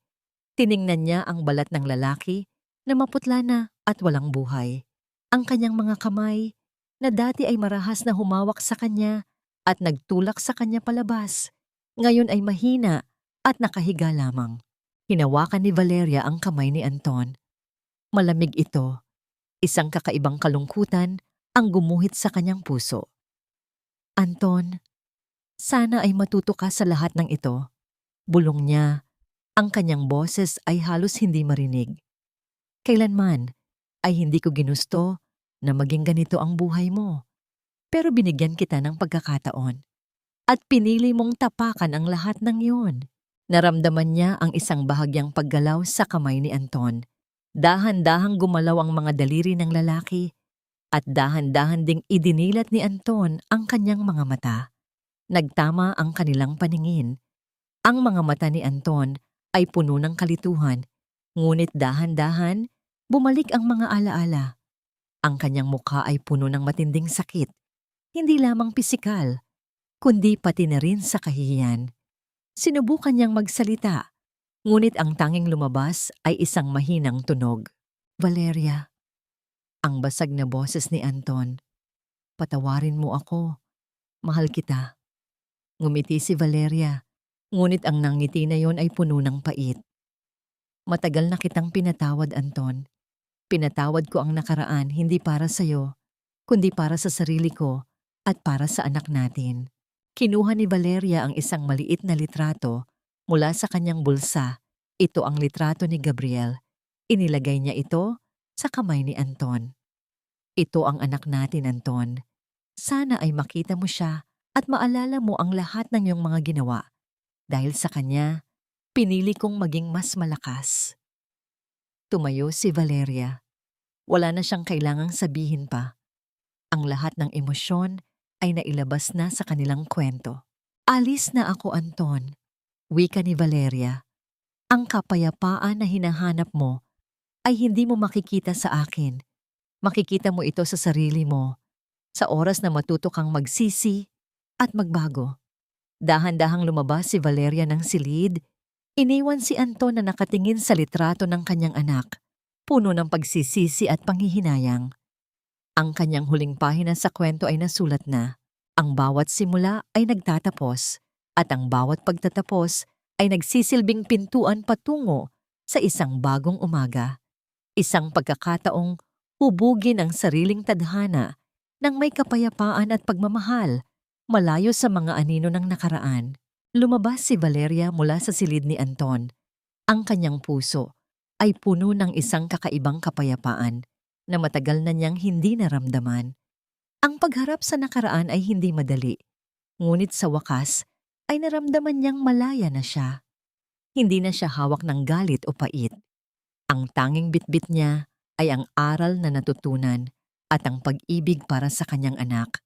Tiningnan niya ang balat ng lalaki na maputla na at walang buhay. Ang kanyang mga kamay na dati ay marahas na humawak sa kanya at nagtulak sa kanya palabas, ngayon ay mahina at nakahiga lamang. Hinawakan ni Valeria ang kamay ni Anton. Malamig ito. Isang kakaibang kalungkutan ang gumuhit sa kanyang puso. Anton, sana ay matuto ka sa lahat ng ito. Bulong niya. Ang kanyang boses ay halos hindi marinig. Kailanman ay hindi ko ginusto na maging ganito ang buhay mo. Pero binigyan kita ng pagkakataon. At pinili mong tapakan ang lahat ng yun. Naramdaman niya ang isang bahagyang paggalaw sa kamay ni Anton. Dahan-dahang gumalaw ang mga daliri ng lalaki at dahan-dahan ding idinilat ni Anton ang kanyang mga mata. Nagtama ang kanilang paningin. Ang mga mata ni Anton ay puno ng kalituhan, ngunit dahan-dahan bumalik ang mga alaala. Ang kanyang mukha ay puno ng matinding sakit, hindi lamang pisikal, kundi pati na rin sa kahihiyan. Sinubukan niyang magsalita, ngunit ang tanging lumabas ay isang mahinang tunog. Valeria. Ang basag na boses ni Anton. Patawarin mo ako. Mahal kita. Ngumiti si Valeria, ngunit ang nangiti na yon ay puno ng pait. Matagal na kitang pinatawad, Anton. Pinatawad ko ang nakaraan hindi para sa'yo, kundi para sa sarili ko at para sa anak natin. Kinuha ni Valeria ang isang maliit na litrato mula sa kanyang bulsa. Ito ang litrato ni Gabriel. Inilagay niya ito sa kamay ni Anton. Ito ang anak natin, Anton. Sana ay makita mo siya at maalala mo ang lahat ng iyong mga ginawa. Dahil sa kanya, pinili kong maging mas malakas. Tumayo si Valeria. Wala na siyang kailangang sabihin pa. Ang lahat ng emosyon ay nailabas na sa kanilang kwento. Alis na ako, Anton. Wika ni Valeria. Ang kapayapaan na hinahanap mo ay hindi mo makikita sa akin. Makikita mo ito sa sarili mo, sa oras na matuto kang magsisi at magbago. Dahan-dahang lumabas si Valeria ng silid. Iniwan si Anton na nakatingin sa litrato ng kanyang anak, puno ng pagsisisi at panghihinayang. Ang kanyang huling pahina sa kwento ay nasulat na. Ang bawat simula ay nagtatapos at ang bawat pagtatapos ay nagsisilbing pintuan patungo sa isang bagong umaga. Isang pagkakataong hubugin ang sariling tadhana ng may kapayapaan at pagmamahal, malayo sa mga anino ng nakaraan. Lumabas si Valeria mula sa silid ni Anton. Ang kanyang puso ay puno ng isang kakaibang kapayapaan na matagal na niyang hindi naramdaman. Ang pagharap sa nakaraan ay hindi madali, ngunit sa wakas ay naramdaman niyang malaya na siya. Hindi na siya hawak ng galit o pait. Ang tanging bitbit niya ay ang aral na natutunan at ang pag-ibig para sa kanyang anak.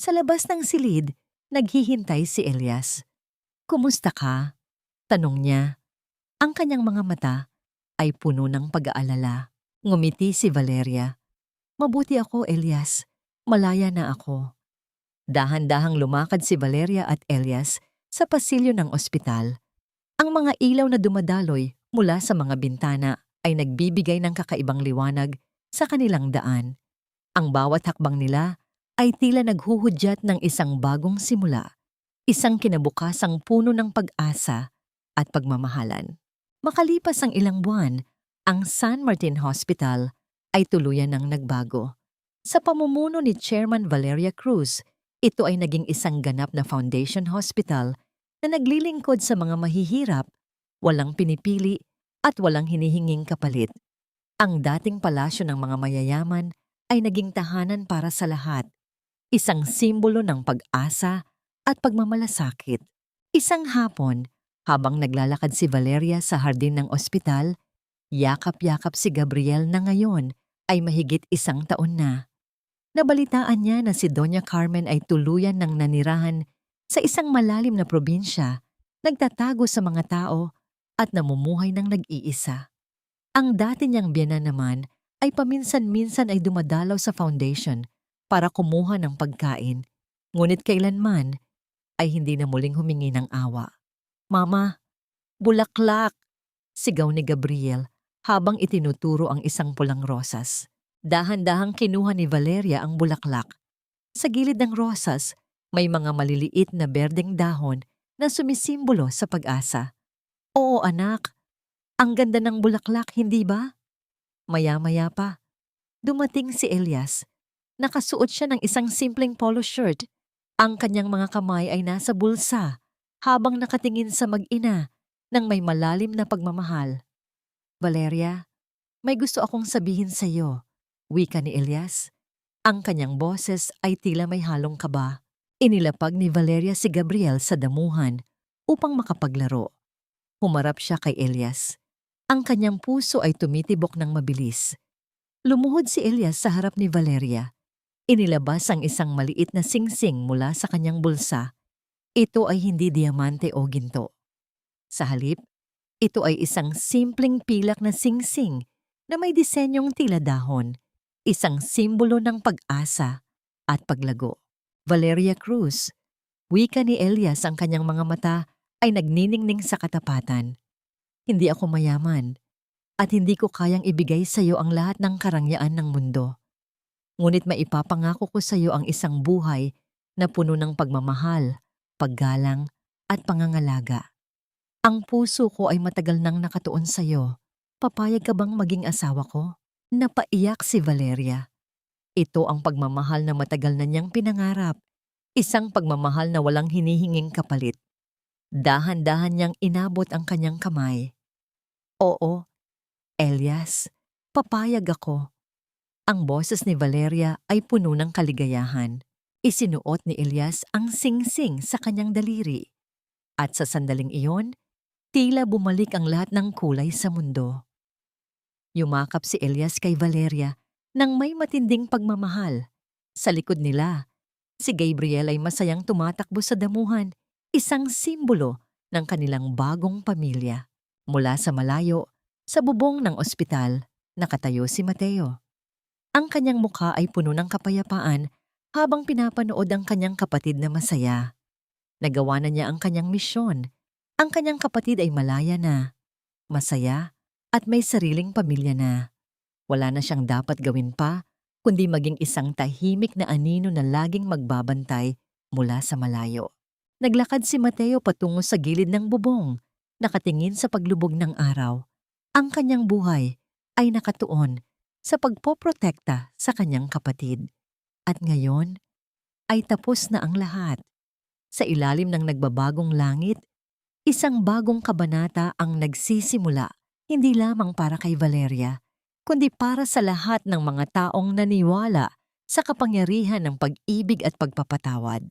Sa labas ng silid, naghihintay si Elias. Kumusta ka? Tanong niya. Ang kanyang mga mata ay puno ng pag-aalala. Ngumiti si Valeria. Mabuti ako, Elias. Malaya na ako. Dahan-dahang lumakad si Valeria at Elias sa pasilyo ng ospital. Ang mga ilaw na dumadaloy mula sa mga bintana ay nagbibigay ng kakaibang liwanag sa kanilang daan. Ang bawat hakbang nila ay tila naghuhudyat ng isang bagong simula, isang kinabukasang puno ng pag-asa at pagmamahalan. Makalipas ang ilang buwan, ang San Martin Hospital ay tuluyan ng nagbago. Sa pamumuno ni Chairman Valeria Cruz, ito ay naging isang ganap na foundation hospital na naglilingkod sa mga mahihirap, walang pinipili at walang hinihinging kapalit. Ang dating palasyo ng mga mayayaman ay naging tahanan para sa lahat, isang simbolo ng pag-asa at pagmamalasakit. Isang hapon, habang naglalakad si Valeria sa hardin ng ospital, yakap-yakap si Gabriel na ngayon ay mahigit 1 taon na. Nabalitaan niya na si Doña Carmen ay tuluyan ng nanirahan sa isang malalim na probinsya, nagtatago sa mga tao at namumuhay ng nag-iisa. Ang dati niyang biyenan naman ay paminsan-minsan ay dumadalaw sa foundation para kumuha ng pagkain, ngunit kailanman ay hindi na muling humingi ng awa. "Mama, bulaklak!" sigaw ni Gabriel habang itinuturo ang isang pulang rosas. Dahan-dahang kinuha ni Valeria ang bulaklak. Sa gilid ng rosas, may mga maliliit na berdeng dahon na sumisimbolo sa pag-asa. "Oo anak, ang ganda ng bulaklak, hindi ba?" Maya-maya pa, dumating si Elias. Nakasuot siya ng isang simpleng polo shirt. Ang kanyang mga kamay ay nasa bulsa habang nakatingin sa mag-ina ng may malalim na pagmamahal. "Valeria, may gusto akong sabihin sa iyo," wika ni Elias. Ang kanyang boses ay tila may halong kaba. Inilapag ni Valeria si Gabriel sa damuhan upang makapaglaro. Humarap siya kay Elias. Ang kanyang puso ay tumitibok ng mabilis. Lumuhod si Elias sa harap ni Valeria. Inilabas ang isang maliit na singsing mula sa kanyang bulsa. Ito ay hindi diamante o ginto. Sa halip, ito ay isang simpleng pilak na singsing na may disenyong tila dahon, isang simbolo ng pag-asa at paglago. "Valeria Cruz," wika ni Elias, ang kanyang mga mata ay nagniningning sa katapatan. "Hindi ako mayaman at hindi ko kayang ibigay sa iyo ang lahat ng karangyaan ng mundo. Ngunit maipapangako ko sa iyo ang isang buhay na puno ng pagmamahal, paggalang at pangangalaga. Ang puso ko ay matagal nang nakatuon sa iyo. Papayag ka bang maging asawa ko?" Napaiyak si Valeria. Ito ang pagmamahal na matagal na niyang pinangarap. Isang pagmamahal na walang hinihinging kapalit. Dahan-dahan niyang inabot ang kanyang kamay. "Oo, Elias, papayag ako." Ang boses ni Valeria ay puno ng kaligayahan. Isinuot ni Elias ang singsing sa kanyang daliri. At sa sandaling iyon, tila bumalik ang lahat ng kulay sa mundo. Yumakap si Elias kay Valeria nang may matinding pagmamahal. Sa likod nila, si Gabriel ay masayang tumatakbo sa damuhan, isang simbolo ng kanilang bagong pamilya. Mula sa malayo, sa bubong ng ospital, nakatayo si Mateo. Ang kanyang mukha ay puno ng kapayapaan habang pinapanood ang kanyang kapatid na masaya. Nagawa na niya ang kanyang misyon. Ang kanyang kapatid ay malaya na, masaya at may sariling pamilya na. Wala na siyang dapat gawin pa kundi maging isang tahimik na anino na laging magbabantay mula sa malayo. Naglakad si Mateo patungo sa gilid ng bubong, nakatingin sa paglubog ng araw. Ang kanyang buhay ay nakatuon sa pagpoprotekta sa kanyang kapatid. At ngayon ay tapos na ang lahat. Sa ilalim ng nagbabagong langit, isang bagong kabanata ang nagsisimula, hindi lamang para kay Valeria, kundi para sa lahat ng mga taong naniwala sa kapangyarihan ng pag-ibig at pagpapatawad.